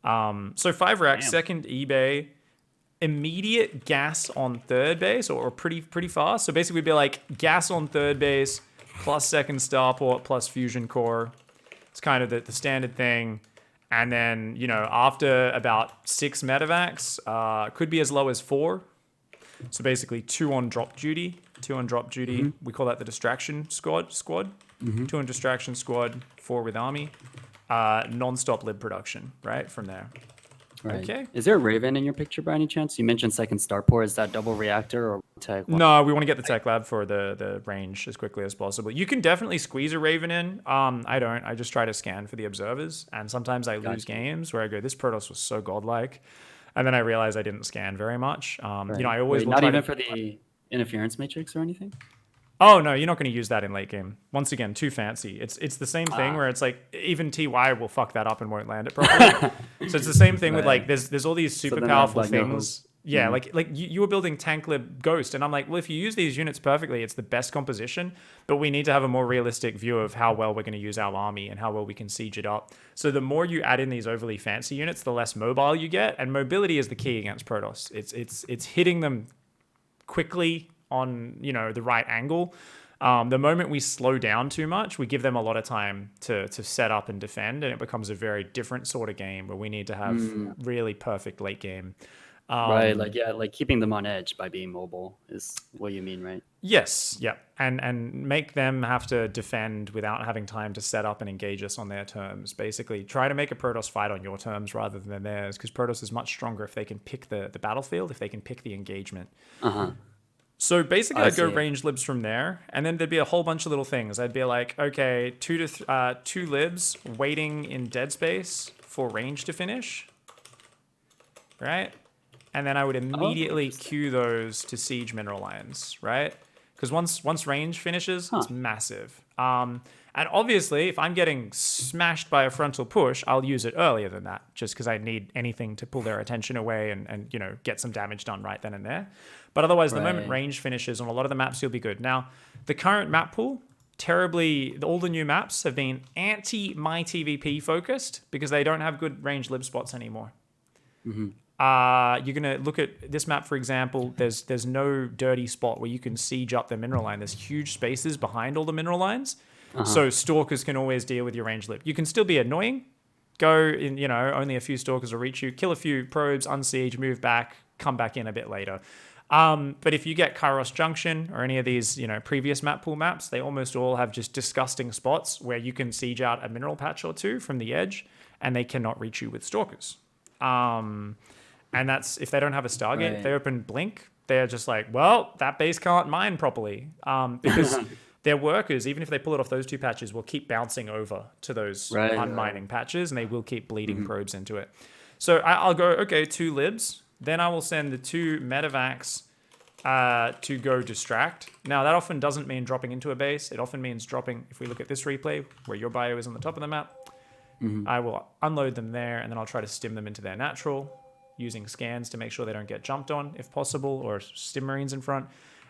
So 5 racks, second eBay. Immediate gas on third base, or pretty fast. So basically we'd be like gas on third base plus second starport plus fusion core. It's kind of the standard thing. And then, after about 6 medevacs, could be as low as 4. So basically 2 on drop duty. We call that the distraction squad. 2 on distraction squad, 4 with army. Non-stop lib production, right? From there. Right. Okay. Is there a Raven in your picture by any chance? You mentioned second starport. Is that double reactor or tech? No, we want to get the tech lab for the range as quickly as possible. You can definitely squeeze a Raven in. I don't. I just try to scan for the observers. And sometimes I lose games where I go, this Protoss was so godlike. And then I realize I didn't scan very much. I always not even for the interference matrix or anything? Oh, no, you're not going to use that in late game. Once again, too fancy. It's the same thing where it's like, even TY will fuck that up and won't land it properly. So it's the same thing with like, there's all these super powerful things. Yeah, like you were building tank lib Ghost, and I'm like, well, if you use these units perfectly, it's the best composition. But we need to have a more realistic view of how well we're going to use our army and how well we can siege it up. So the more you add in these overly fancy units, the less mobile you get, and mobility is the key against Protoss. It's hitting them quickly on the right angle. The moment we slow down too much, we give them a lot of time to set up and defend, and it becomes a very different sort of game where we need to have really perfect late game. Right, like keeping them on edge by being mobile is what you mean, right? Yes, yeah, and make them have to defend without having time to set up and engage us on their terms. Basically, try to make a Protoss fight on your terms rather than theirs, because Protoss is much stronger if they can pick the battlefield, if they can pick the engagement. So basically, I'd go range libs from there, and then there'd be a whole bunch of little things. I'd be like, okay, two libs waiting in dead space for range to finish, right? And then I would immediately queue those to siege mineral lines, right? Because once range finishes, it's massive. And obviously, if I'm getting smashed by a frontal push, I'll use it earlier than that, just because I need anything to pull their attention away and get some damage done right then and there. But otherwise, the moment range finishes on a lot of the maps, you'll be good. Now, the current map pool, all the new maps have been anti-my TvP focused because they don't have good range lib spots anymore. You're going to look at this map, for example, there's no dirty spot where you can siege up the mineral line. There's huge spaces behind all the mineral lines. So stalkers can always deal with your range lib. You can still be annoying. Go in, only a few stalkers will reach you. Kill a few probes, unsiege, move back, come back in a bit later. But if you get Kairos Junction or any of these, previous map pool maps, they almost all have just disgusting spots where you can siege out a mineral patch or two from the edge and they cannot reach you with stalkers. And that's if they don't have a Stargate, they open Blink, they're just like, well, that base can't mine properly. Because their workers, even if they pull it off those two patches, will keep bouncing over to those unmining patches, and they will keep bleeding probes into it. So I'll go, okay, 2 libs. Then I will send the 2 medevacs to go distract. Now, that often doesn't mean dropping into a base. It often means dropping, if we look at this replay, where your bio is on the top of the map, I will unload them there, and then I'll try to stim them into their natural, using scans to make sure they don't get jumped on, if possible, or stim marines in front.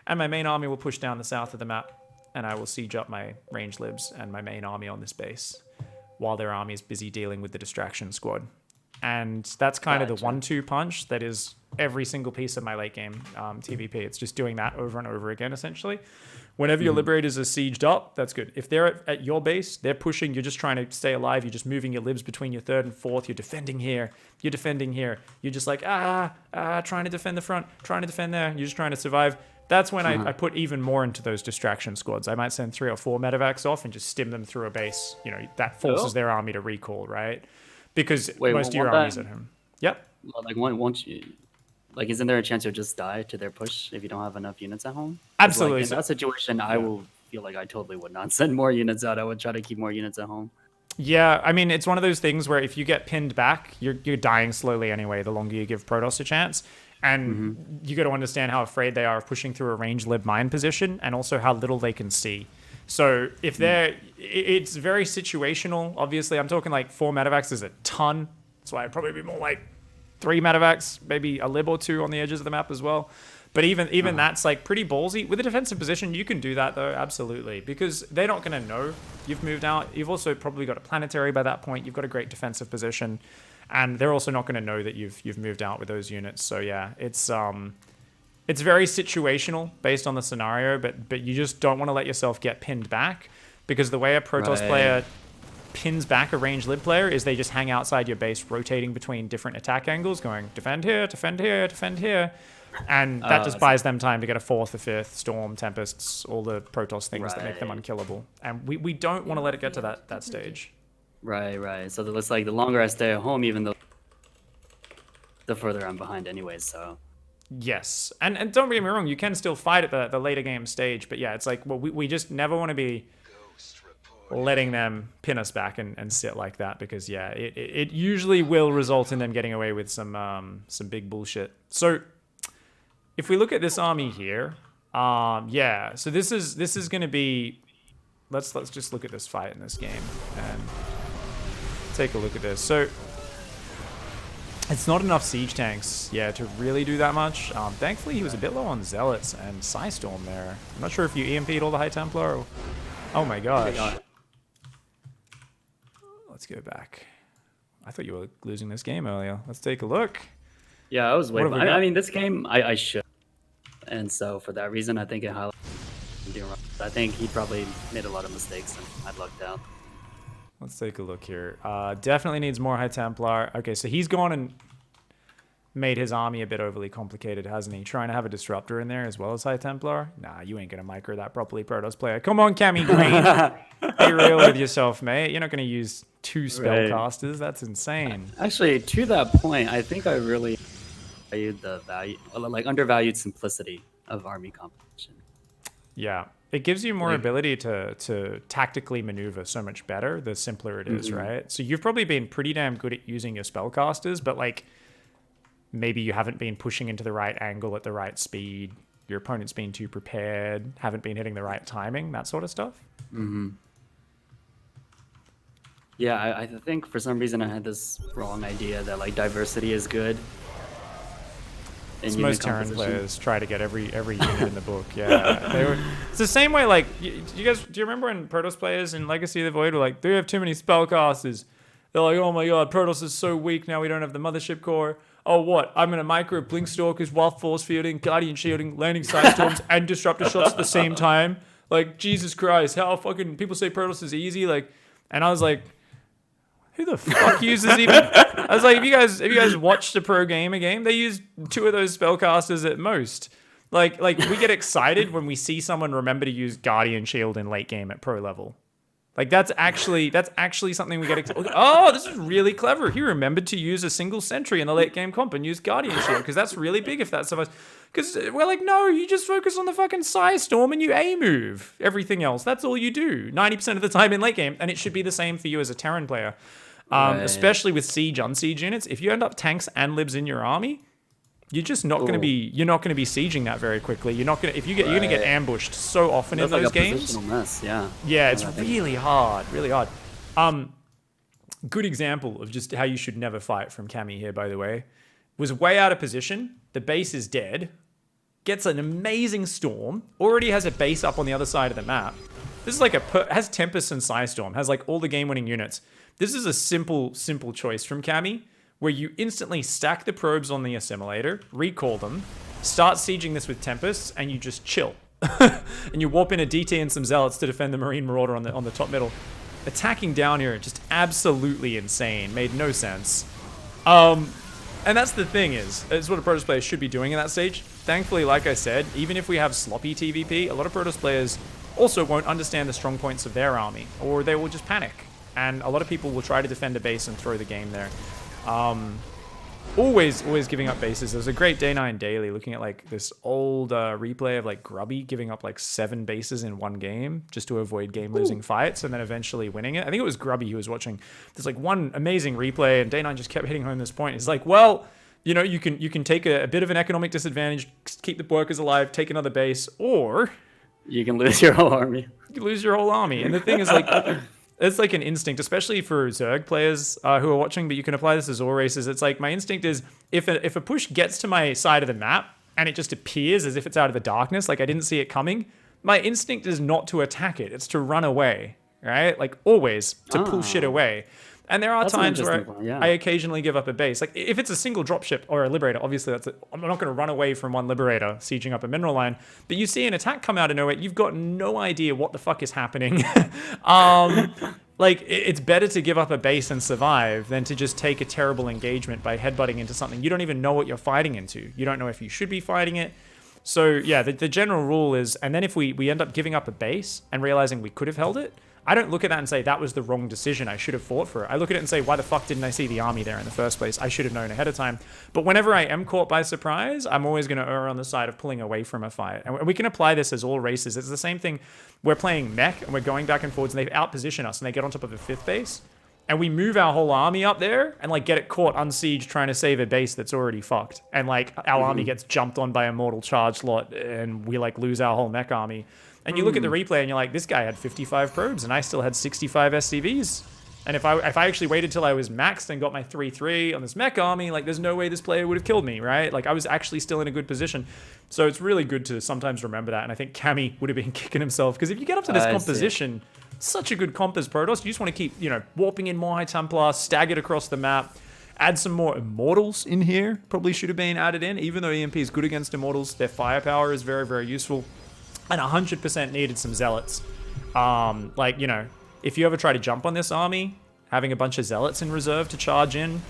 And my main army will push down the south of the map, and I will siege up my range libs and my main army on this base, while their army is busy dealing with the distraction squad. And that's kind of the 1-2 punch that is every single piece of my late game TvP. It's just doing that over and over again, essentially. Whenever your liberators are sieged up, that's good. If they're at your base, they're pushing, you're just trying to stay alive, you're just moving your libs between your 3rd and 4th, you're defending here, you're defending here, you're just like, trying to defend the front, trying to defend there, you're just trying to survive. That's when I put even more into those distraction squads. I might send 3 or 4 medevacs off and just stim them through a base. That forces their army to recall, right? Because most of your army's at home. Yep. Well, won't you... isn't there a chance you'll just die to their push if you don't have enough units at home? Absolutely. In that situation, I will feel like I totally would not send more units out. I would try to keep more units at home. Yeah, I mean, it's one of those things where if you get pinned back, you're dying slowly anyway, the longer you give Protoss a chance. And you got to understand how afraid they are of pushing through a range lib mine position, and also how little they can see. So if it's very situational. Obviously, I'm talking like 4 medevacs is a ton. That's why I'd probably be more like 3 medevacs, maybe a lib or 2 on the edges of the map as well. But even that's like pretty ballsy. With a defensive position, you can do that though, absolutely. Because they're not going to know you've moved out. You've also probably got a planetary by that point. You've got a great defensive position. And they're also not going to know that you've moved out with those units. So yeah, it's very situational based on the scenario, but you just don't want to let yourself get pinned back, because the way a Protoss player pins back a range lib player is they just hang outside your base, rotating between different attack angles, going defend here, defend here, defend here. And that just buys them time to get a 4th, a 5th, Storm, Tempests, all the Protoss things that make them unkillable. And we don't want to let it get to that stage. Right. So it looks like the longer I stay at home, even though the further I'm behind anyways, so... Yes. And don't get me wrong, you can still fight at the later game stage, but yeah, it's like, well, we just never want to be letting them pin us back and sit like that, because yeah, it usually will result in them getting away with some big bullshit. So if we look at this army here, so this is going to be, let's just look at this fight in this game and take a look at this. So It's not enough siege tanks, yeah, to really do that much. Thankfully, he was a bit low on Zealots and Psystorm there. I'm not sure if you EMP'd all the High Templar or... Oh my gosh. Let's go back. I thought you were losing this game earlier. Let's take a look. Yeah, I was way. I mean, this game I should, and so for that reason, I think it highlighted. I think he probably made a lot of mistakes and I lucked out. Let's take a look here. Definitely needs more High Templar. Okay, so he's gone and made his army a bit overly complicated, hasn't he? Trying to have a disruptor in there as well as High Templar? Nah, you ain't gonna micro that properly, Protoss player. Come on, Cammy Green. Be real with yourself, mate. You're not gonna use 2 spellcasters. That's insane. Actually, to that point, I think I really valued the undervalued simplicity of army composition. Yeah. It gives you more ability to tactically maneuver so much better the simpler it is, right? So you've probably been pretty damn good at using your spellcasters, but like maybe you haven't been pushing into the right angle at the right speed. Your opponent's been too prepared, haven't been hitting the right timing, that sort of stuff. Yeah, I think for some reason I had this wrong idea that like diversity is good. It's most Terran players try to get every unit in the book. Yeah, it's the same way. Like, do you remember when Protoss players in Legacy of the Void were like, they have too many spellcasters? They're like, oh my god, Protoss is so weak now. We don't have the mothership core. Oh what? I'm gonna micro Blink Stalkers while force fielding, Guardian shielding, landing side storms, and disruptor shots at the same time. Like, Jesus Christ, how fucking people say Protoss is easy? Like, and I was like, who the fuck uses even? I was like, if you guys watched a pro gamer game, they use 2 of those spellcasters at most. Like we get excited when we see someone remember to use Guardian Shield in late game at pro level. Like that's actually something we get excited. Oh, this is really clever. He remembered to use a single sentry in the late game comp and use Guardian Shield because that's really big if that's supposed. Because we're like, no, you just focus on the fucking Psystorm and you A move. Everything else, that's all you do 90% of the time in late game, and it should be the same for you as a Terran player. Especially with siege, unsiege units. If you end up tanks and libs in your army, you're just not going to be. You're not going to be sieging that very quickly. You're not going to. If you get, you're going to get ambushed so often in those games. Mess, yeah. Yeah, it's really hard. Really hard. Good example of just how you should never fight from Cammy here. By the way, was way out of position. The base is dead. Gets an amazing storm. Already has a base up on the other side of the map. This is like has Tempest and Psystorm. Has like all the game-winning units. This is a simple choice from Cammy, where you instantly stack the probes on the assimilator, recall them, start sieging this with Tempests, and you just chill. And you warp in a DT and some Zealots to defend the Marine Marauder on the top middle. Attacking down here, just absolutely insane. Made no sense. And that's the thing is what a Protoss player should be doing in that stage. Thankfully, like I said, even if we have sloppy TvP, a lot of Protoss players also won't understand the strong points of their army, or they will just panic. And a lot of people will try to defend a base and throw the game there. Always giving up bases. There's a great Day9 Daily looking at like this old replay of like Grubby giving up like 7 bases in one game just to avoid game-losing fights and then eventually winning it. I think it was Grubby he was watching. There's like one amazing replay and Day9 just kept hitting home this point. It's like, well, you know, you can take a bit of an economic disadvantage, keep the workers alive, take another base, or you can lose your whole army. You lose your whole army. And the thing is like... It's like an instinct, especially for Zerg players who are watching, but you can apply this as all races. It's like my instinct is if a push gets to my side of the map and it just appears as if it's out of the darkness, like I didn't see it coming, my instinct is not to attack it. It's to run away, right? Like always to pull shit away. And there are times where I occasionally give up a base. Like if it's a single dropship or a Liberator, obviously I'm not going to run away from one Liberator sieging up a mineral line. But you see an attack come out of nowhere, you've got no idea what the fuck is happening. Like it's better to give up a base and survive than to just take a terrible engagement by headbutting into something you don't even know what you're fighting into. You don't know if you should be fighting it. So yeah, the general rule is, and then if we end up giving up a base and realizing we could have held it, I don't look at that and say, that was the wrong decision, I should have fought for it. I look at it and say, why the fuck didn't I see the army there in the first place? I should have known ahead of time. But whenever I am caught by surprise, I'm always going to err on the side of pulling away from a fight. And we can apply this as all races. It's the same thing. We're playing mech, and we're going back and forwards, and they've outpositioned us, and they get on top of a 5th base. And we move our whole army up there, and like get it caught unsieged trying to save a base that's already fucked. And like our army gets jumped on by a mortal charge lot, and we like lose our whole mech army. And you look at the replay and you're like, this guy had 55 probes and I still had 65 SCVs. And if I actually waited till I was maxed and got my 3-3 on this mech army, like there's no way this player would have killed me, right? Like I was actually still in a good position. So it's really good to sometimes remember that. And I think Cammy would have been kicking himself because if you get up to this composition, such a good comp as Protoss, you just want to keep, warping in more High Templar, staggered across the map. Add some more Immortals in here. Probably should have been added in. Even though EMP is good against Immortals, their firepower is very, very useful. And 100% needed some Zealots. If you ever try to jump on this army, having a bunch of Zealots in reserve to charge in,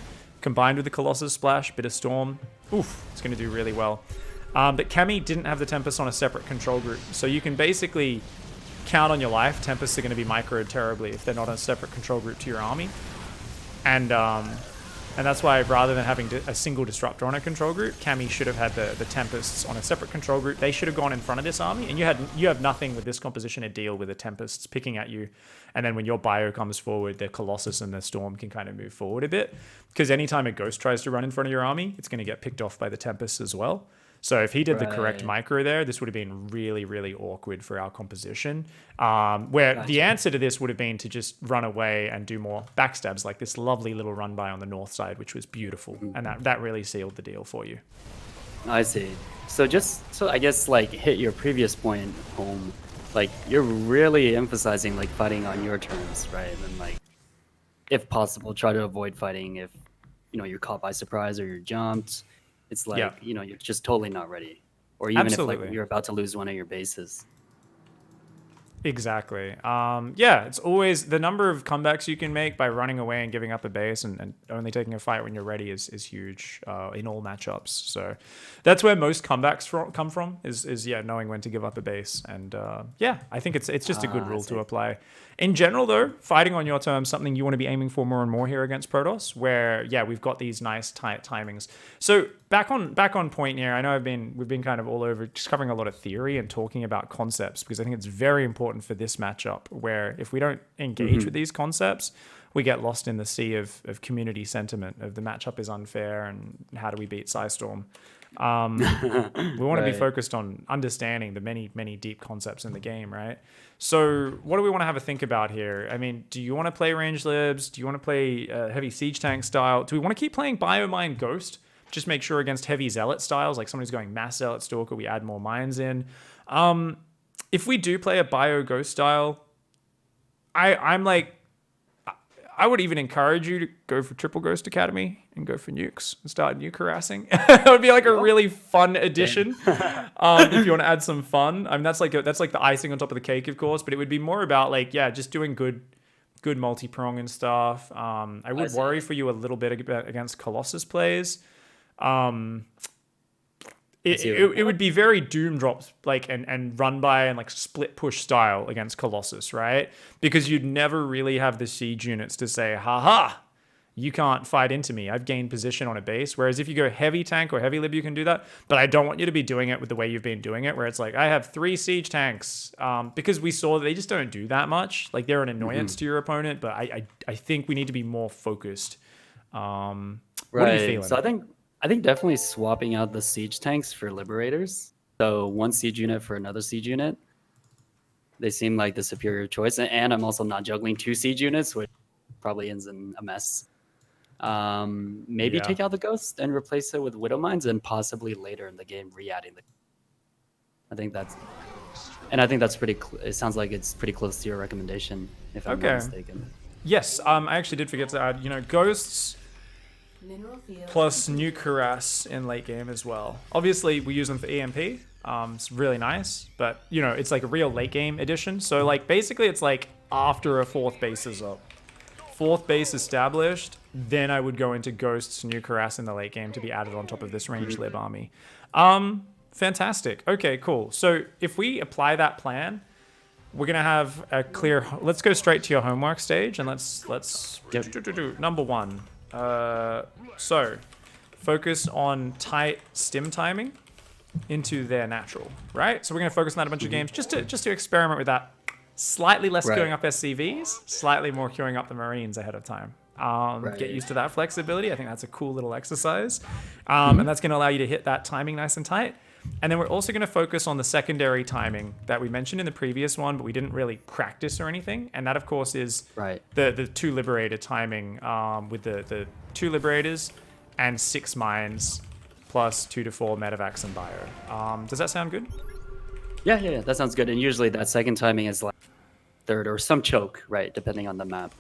combined with the Colossus Splash, bit of Storm, it's going to do really well. But Cammy didn't have the Tempest on a separate control group. So you can basically count on your life. Tempests are going to be microed terribly if they're not on a separate control group to your army. And that's why rather than having a single Disruptor on a control group, Cammy should have had the Tempests on a separate control group. They should have gone in front of this army, and you have nothing with this composition to deal with the Tempests picking at you. And then when your Bio comes forward, the Colossus and the Storm can kind of move forward a bit. Because anytime a Ghost tries to run in front of your army, it's going to get picked off by the Tempests as well. So if he did the correct micro there, this would have been really, really awkward for our composition. The answer to this would have been to just run away and do more backstabs, like this lovely little run by on the north side, which was beautiful. And that really sealed the deal for you. I see. So I guess hit your previous point home, you're really emphasizing fighting on your terms, right? And if possible, try to avoid fighting if you're caught by surprise or you're jumped. It's you're just totally not ready. Or even if you're about to lose one of your bases. Exactly. It's always the number of comebacks you can make by running away and giving up a base and only taking a fight when you're ready is huge in all matchups. So that's where most comebacks come from is knowing when to give up a base. And I think it's just a good rule to apply. In general, though, fighting on your terms, something you want to be aiming for more and more here against Protoss, where we've got these nice tight timings. So back on point here, I know we've been kind of all over just covering a lot of theory and talking about concepts because I think it's very important for this matchup where if we don't engage with these concepts, we get lost in the sea of community sentiment of the matchup is unfair and how do we beat Psystorm. We want to be focused on understanding the many, many deep concepts in the game, right? So what do we want to have a think about here? I mean, do you want to play range libs? Do you want to play heavy siege tank style? Do we want to keep playing Biomine Ghost? Just make sure against heavy zealot styles, like someone who's going mass zealot stalker, we add more mines in. If we do play a bio ghost style, I would even encourage you to go for Triple Ghost Academy and go for nukes and start nuke harassing. That would be a really fun addition. If you want to add some fun. I mean, that's like the icing on top of the cake, of course, but it would be more about just doing good multi-prong and stuff. I would worry for you a little bit against Colossus plays. It would be very Doom drops and run by and split push style against Colossus, right? Because you'd never really have the siege units to say, haha, you can't fight into me. I've gained position on a base. Whereas if you go heavy tank or heavy lib, you can do that. But I don't want you to be doing it with the way you've been doing it, where it's I have 3 siege tanks. Because we saw that they just don't do that much. They're an annoyance to your opponent, but I think we need to be more focused. What are you feeling? So I think definitely swapping out the siege tanks for liberators. So one siege unit for another siege unit. They seem like the superior choice. And I'm also not juggling 2 siege units, which probably ends in a mess. Maybe take out the ghost and replace it with widow mines and possibly later in the game re-adding the. I think that's pretty. It sounds like it's pretty close to your recommendation, if I'm not mistaken. Yes, I actually did forget to add. Ghosts plus nuke harass in late game as well. Obviously, we use them for EMP. It's really nice, but it's a real late game addition. So basically, it's after a 4th base is up. 4th base established, then I would go into Ghosts, Nuke Harass in the late game to be added on top of this range lib army. Fantastic. Okay, cool. So if we apply that plan, we're gonna have a clear. Let's go straight to your homework stage, and let's number 1. So focus on tight stim timing into their natural, right? So we're gonna focus on that a bunch of games just to experiment with that. Slightly less queuing up SCVs, slightly more queuing up the Marines ahead of time. Get used to that flexibility. I think that's a cool little exercise. And that's going to allow you to hit that timing nice and tight. And then we're also going to focus on the secondary timing that we mentioned in the previous one, but we didn't really practice or anything. And that, of course, is the 2 Liberator timing with the 2 Liberators and 6 Mines plus 2 to 4 Medevacs and Bio. Does that sound good? Yeah, that sounds good. And usually that second timing is like third or some choke, right? Depending on the map.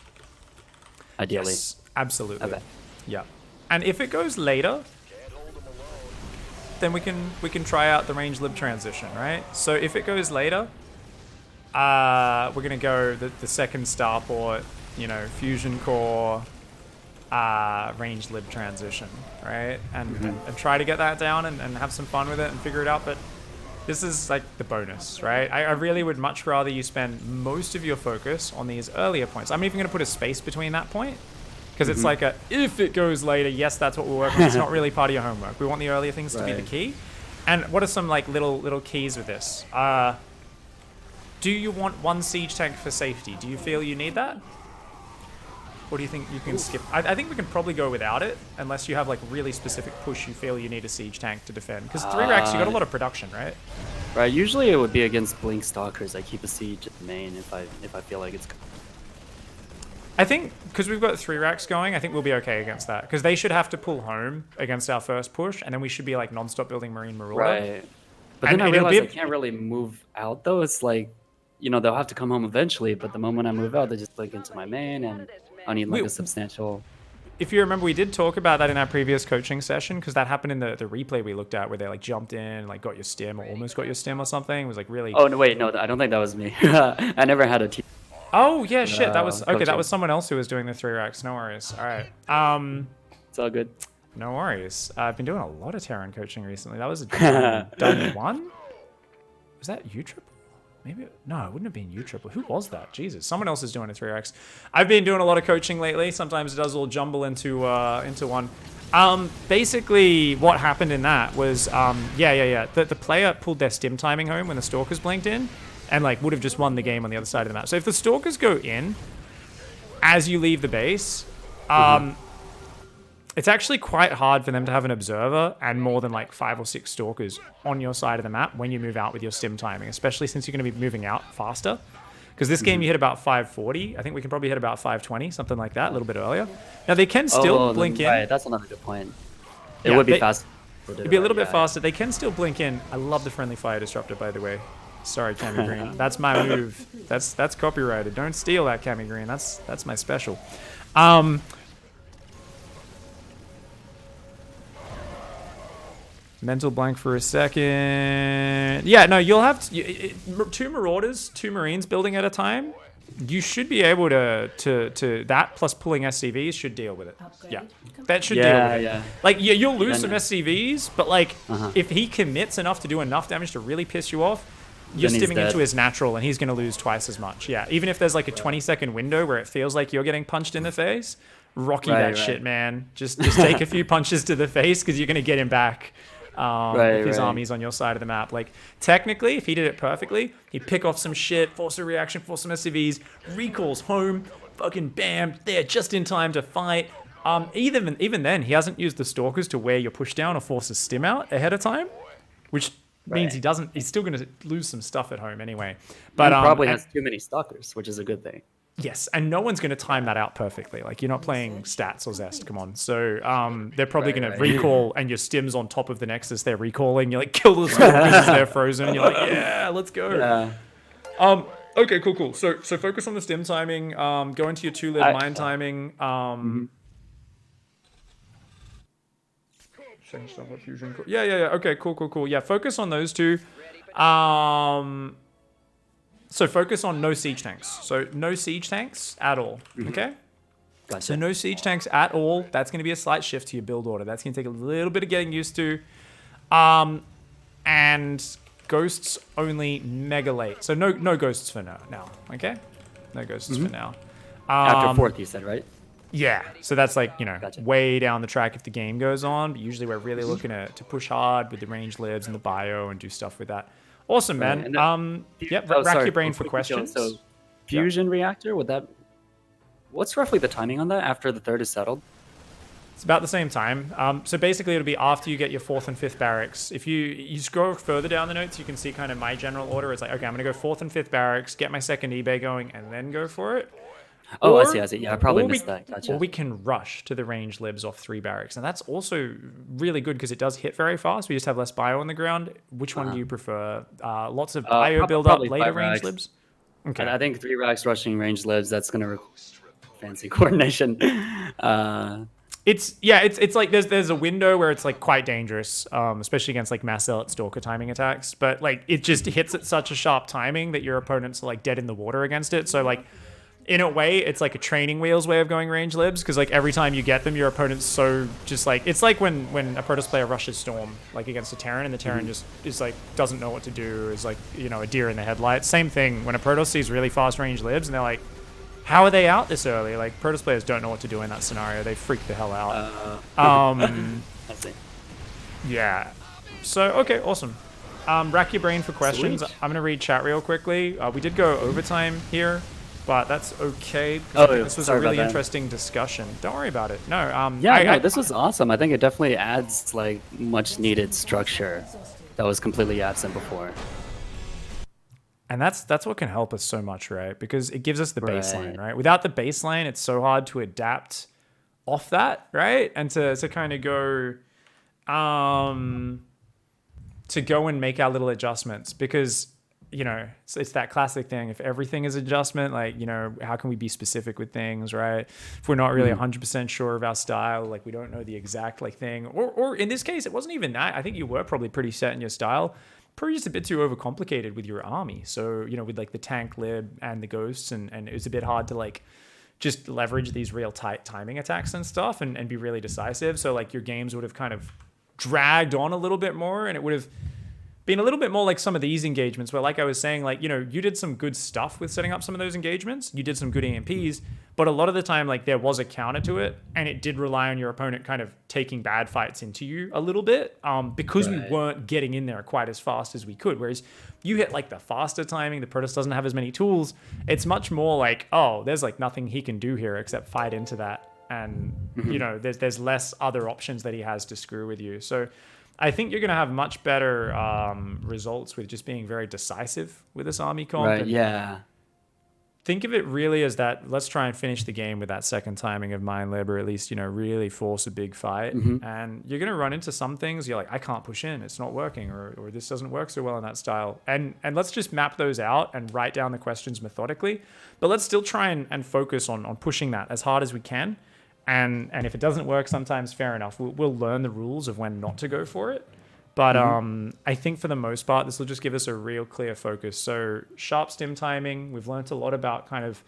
Ideally. Yes, absolutely. Okay. Yeah. And if it goes later, then we can try out the range lib transition, right? So if it goes later, we're gonna go the second starport, you know, fusion core, range lib transition, right? And try to get that down and have some fun with it and figure it out. But this is like the bonus, right? I really would much rather you spend most of your focus on these earlier points. I'm even gonna put a space between that point, because it's like if it goes later, yes, that's what we'll work on. It's not really part of your homework. We want the earlier things to be the key. And what are some like little keys with this? Do you want 1 siege tank for safety? Do you feel you need that? Or do you think you can skip? I think we can probably go without it, unless you have like really specific push you feel you need a siege tank to defend. Because 3 racks, you got a lot of production, right? Right. Usually it would be against blink stalkers. I keep a siege at the main if I feel like it's. I think because we've got 3 racks going, I think we'll be okay against that. Because they should have to pull home against our first push, and then we should be like non-stop building Marine Marauder. Right. But then I realize I can't really move out though. It's like, you know, they'll have to come home eventually. But the moment I move out, they just blink into my main, and I need like a substantial. If you remember, we did talk about that in our previous coaching session, because that happened in the replay we looked at, where they like jumped in, like got your stim or almost got your stim or something. It was like really. Oh no! Wait, no, I don't think that was me. I never had a team. Oh yeah, shit. That was okay. Coaching. That was someone else who was doing the 3 racks. No worries. All right. It's all good. No worries. I've been doing a lot of Terran coaching recently. That was a done 1. Was that U triple? Maybe no, it wouldn't have been U triple. Who was that? Jesus, someone else is doing a 3 racks. I've been doing a lot of coaching lately. Sometimes it does all jumble into one. Basically, what happened in that was the player pulled their stim timing home when the stalkers blinked in. And like would have just won the game on the other side of the map. So if the stalkers go in as you leave the base, it's actually quite hard for them to have an observer and more than like 5 or 6 stalkers on your side of the map when you move out with your stim timing, especially since you're going to be moving out faster. Because this game you hit about 540. I think we can probably hit about 520, something like that, a little bit earlier. Now they can still blink in. Right, that's another good point. It would be fast. It'd be a little bit faster. They can still blink in. I love the friendly fire disruptor, by the way. Sorry, Cami Green. That's my move. That's copyrighted. Don't steal that, Cami Green. That's my special. Mental blank for a second. Yeah, no, you'll have 2 Marauders, 2 Marines building at a time. You should be able to that plus pulling SCVs should deal with it. Yeah, that should deal with it. Yeah. Like you'll lose some SCVs, but like if he commits enough to do enough damage to really piss you off, you're stimming into his natural, and he's going to lose twice as much. Yeah, even if there's like a 20-second window where it feels like you're getting punched in the face, Rocky that shit, man. Just take a few punches to the face because you're going to get him back. If his army's on your side of the map. Like, technically, if he did it perfectly, he'd pick off some shit, force a reaction, force some SCVs, recalls home, fucking bam, there just in time to fight. Even then, he hasn't used the stalkers to wear your push down or force a stim out ahead of time, which means he's still going to lose some stuff at home anyway. But he probably has too many stalkers, which is a good thing. Yes, and no one's going to time that out perfectly. Like, you're not playing stats or Zest, come on. So they're probably going to recall, and your stims on top of the Nexus, they're recalling. You're like, kill the stalkers as they're frozen. And you're like, yeah, let's go. Yeah. Okay, cool. So focus on the stim timing. Go into your 2 lib mine timing. Yeah. Okay, cool. Yeah, focus on those 2. So focus on no siege tanks. So no siege tanks at all, okay? Gotcha. So no siege tanks at all. That's going to be a slight shift to your build order. That's going to take a little bit of getting used to. And ghosts only mega late. So no ghosts for now, okay? No ghosts for now. After 4th, you said, right? Yeah, so that's like, Gotcha. way down the track if the game goes on. But usually we're really looking to push hard with the range libs and the bio and do stuff with that. Awesome, man. Rack your brain for questions. So, fusion reactor, what's roughly the timing on that after the 3rd is settled? It's about the same time. So basically, it'll be after you get your 4th and 5th barracks. If you scroll further down the notes, you can see kind of my general order. It's like, okay, I'm going to go 4th and 5th barracks, get my second eBay going, and then go for it. Oh, I Or, see, I see. Yeah, I probably or missed we, that. or Gotcha. we can rush to the ranged libs off 3 barracks. And that's also really good because it does hit very fast. We just have less bio on the ground. Which one do you prefer? Lots of bio build up, Probably later 5 ranged racks. libs? Okay. I think 3 racks rushing range lives. That's gonna require fancy coordination. It's like there's a window where it's like quite dangerous, especially against like mass zealot stalker timing attacks. But like it just hits at such a sharp timing that your opponents are like dead in the water against it. So like in a way, it's like a training wheels way of going range libs because like every time you get them, your opponent's so just like it's like when a Protoss player rushes Storm like against a Terran and the Terran just is like doesn't know what to do, is like a deer in the headlights. Same thing when a Protoss sees really fast range libs and they're like, how are they out this early? Like Protoss players don't know what to do in that scenario. They freak the hell out. I see. Yeah. So okay, awesome. Rack your brain for questions. Sweet. I'm gonna read chat real quickly. We did go overtime here, but that's okay. Oh, I think this was a sorry really about that. interesting discussion. Don't worry about it. No. Yeah, this was awesome. I think it definitely adds like much needed structure that was completely absent before. And that's what can help us so much, right? Because it gives us the baseline, Right. right? Without the baseline, it's so hard to adapt off that, right? And to kind of go and make our little adjustments because it's that classic thing. If everything is adjustment, like how can we be specific with things, right? If we're not really 100% sure of our style, like we don't know the exact like thing, or in this case it wasn't even that. I think you were probably pretty set in your style, probably just a bit too overcomplicated with your army. So with like the tank lib and the ghosts, and it was a bit hard to like just leverage these real tight timing attacks and stuff and be really decisive. So like your games would have kind of dragged on a little bit more, and it would have been a little bit more like some of these engagements where, like I was saying, like, you did some good stuff with setting up some of those engagements. You did some good EMPs, but a lot of the time, like, there was a counter to it, and it did rely on your opponent kind of taking bad fights into you a little bit because we weren't getting in there quite as fast as we could. Whereas you hit, like, the faster timing, the Protoss doesn't have as many tools. It's much more like, oh, there's, like, nothing he can do here except fight into that. And, there's less other options that he has to screw with you. So I think you're going to have much better results with just being very decisive with this army comp. Right, and yeah. think of it really as that, let's try and finish the game with that second timing of Mind Lib, or at least, really force a big fight. And you're going to run into some things. You're like, I can't push in. It's not working, or this doesn't work so well in that style. And let's just map those out and write down the questions methodically. But let's still try and focus on pushing that as hard as we can. And if it doesn't work, sometimes fair enough. We'll learn the rules of when not to go for it. But I think for the most part, this will just give us a real clear focus. So sharp stim timing. We've learned a lot about kind of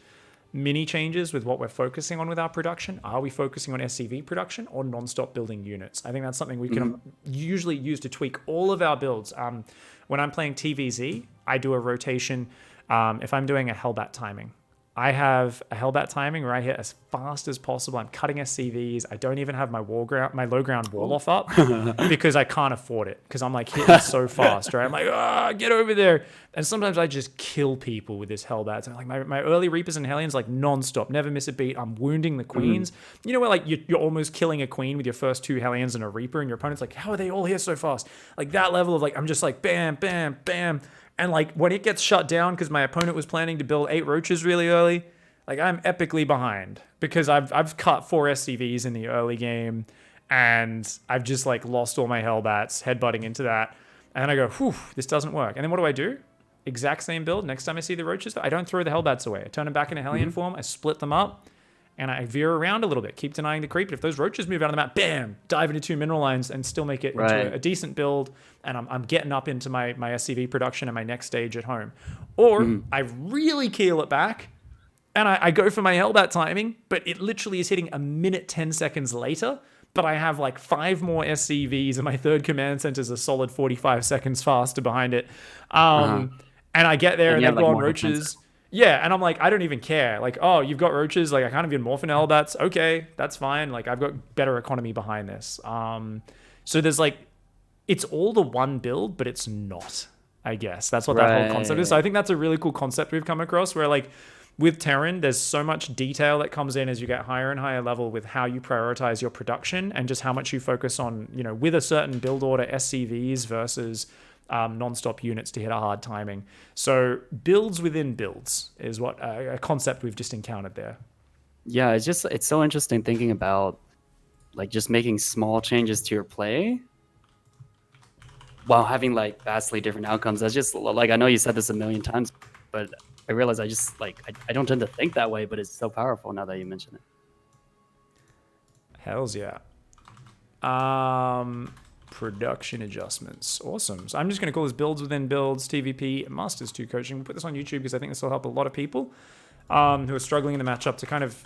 mini changes with what we're focusing on with our production. Are we focusing on SCV production or non-stop building units? I think that's something we can usually use to tweak all of our builds. When I'm playing TVZ, I do a rotation. If I'm doing a Hellbat timing, I have a Hellbat timing where I hit as fast as possible. I'm cutting SCVs. I don't even have my low ground wall off up because I can't afford it, because I'm like hitting so fast, right? I'm like, get over there. And sometimes I just kill people with this Hellbat. And like my early Reapers and Hellions, like non-stop, never miss a beat. I'm wounding the Queens. Where like you're almost killing a Queen with your first 2 Hellions and a Reaper, and your opponent's like, how are they all here so fast? Like that level of like, I'm just like bam, bam, bam. And like when it gets shut down because my opponent was planning to build 8 roaches really early, like I'm epically behind because I've cut 4 SCVs in the early game, and I've just like lost all my Hellbats headbutting into that. And I go, whew, this doesn't work. And then what do? Exact same build. Next time I see the roaches, I don't throw the Hellbats away. I turn them back into Hellion form. I split them up, and I veer around a little bit, keep denying the creep. But if those roaches move out of the map, bam, dive into 2 mineral lines and still make it into a decent build. And I'm getting up into my SCV production and my next stage at home. Or I really keel it back, and I go for my Hellbat timing, but it literally is hitting a minute 10 seconds later. But I have like 5 more SCVs, and my third command center is a solid 45 seconds faster behind it. And I get there and they go on roaches. Yeah, and I'm like, I don't even care. Like, oh, you've got roaches. Like, I can't even morph in Hellbats. Okay, that's fine. Like, I've got better economy behind this. So there's like, it's all the one build, but it's not, I guess. That's what that whole concept is. So I think that's a really cool concept we've come across, where like, with Terran, there's so much detail that comes in as you get higher and higher level with how you prioritize your production and just how much you focus on, with a certain build order SCVs versus non-stop units to hit a hard timing. So builds within builds is what a concept we've just encountered there. Yeah, it's so interesting thinking about like just making small changes to your play while having like vastly different outcomes. That's just like, I know you said this a million times, but I realize I just like I don't tend to think that way, but it's so powerful now that you mention it. Hells yeah. Production adjustments. Awesome. So I'm just going to call this builds within builds, TvP, Masters 2 coaching. We'll put this on YouTube because I think this will help a lot of people who are struggling in the matchup to kind of,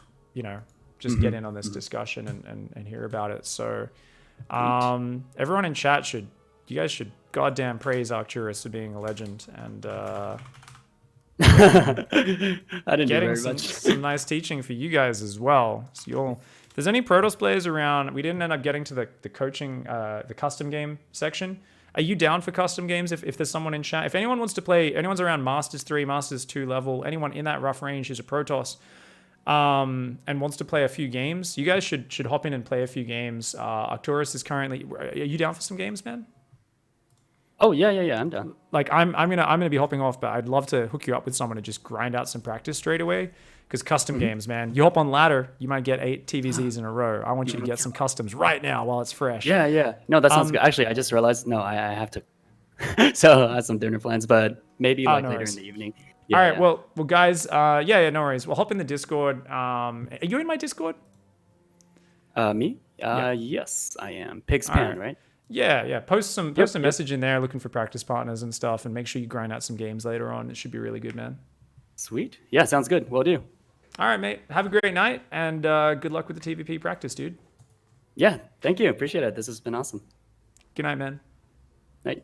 just get in on this discussion and hear about it. So everyone in chat you guys should goddamn praise Arcturus for being a legend and I didn't getting do very much. some nice teaching for you guys as well. So if there's any Protoss players around, we didn't end up getting to the coaching, the custom game section. Are you down for custom games if there's someone in chat? If anyone wants to play, anyone's around Masters 3, Masters 2 level, anyone in that rough range who's a Protoss and wants to play a few games, you guys should hop in and play a few games. Arcturus is currently... Are you down for some games, man? Oh yeah, I'm done. Like I'm gonna be hopping off, but I'd love to hook you up with someone to just grind out some practice straight away. Because custom games, man, you hop on ladder, you might get 8 TVZs in a row. I want you to get some customs right now while it's fresh. Yeah. No, that sounds good. Actually, I just realized I have to. So I have some dinner plans, but maybe like later in the evening. Yeah, all right. Yeah. Well, guys. Yeah. No worries. We'll hop in the Discord. Are you in my Discord? Me? Yes, I am. Pig's Pan, right? Yeah. Post some message in there looking for practice partners and stuff, and make sure you grind out some games later on. It should be really good, man. Sweet. Yeah, sounds good. Will do. All right, mate. Have a great night, and good luck with the TvP practice, dude. Yeah, thank you. Appreciate it. This has been awesome. Good night, man. Night.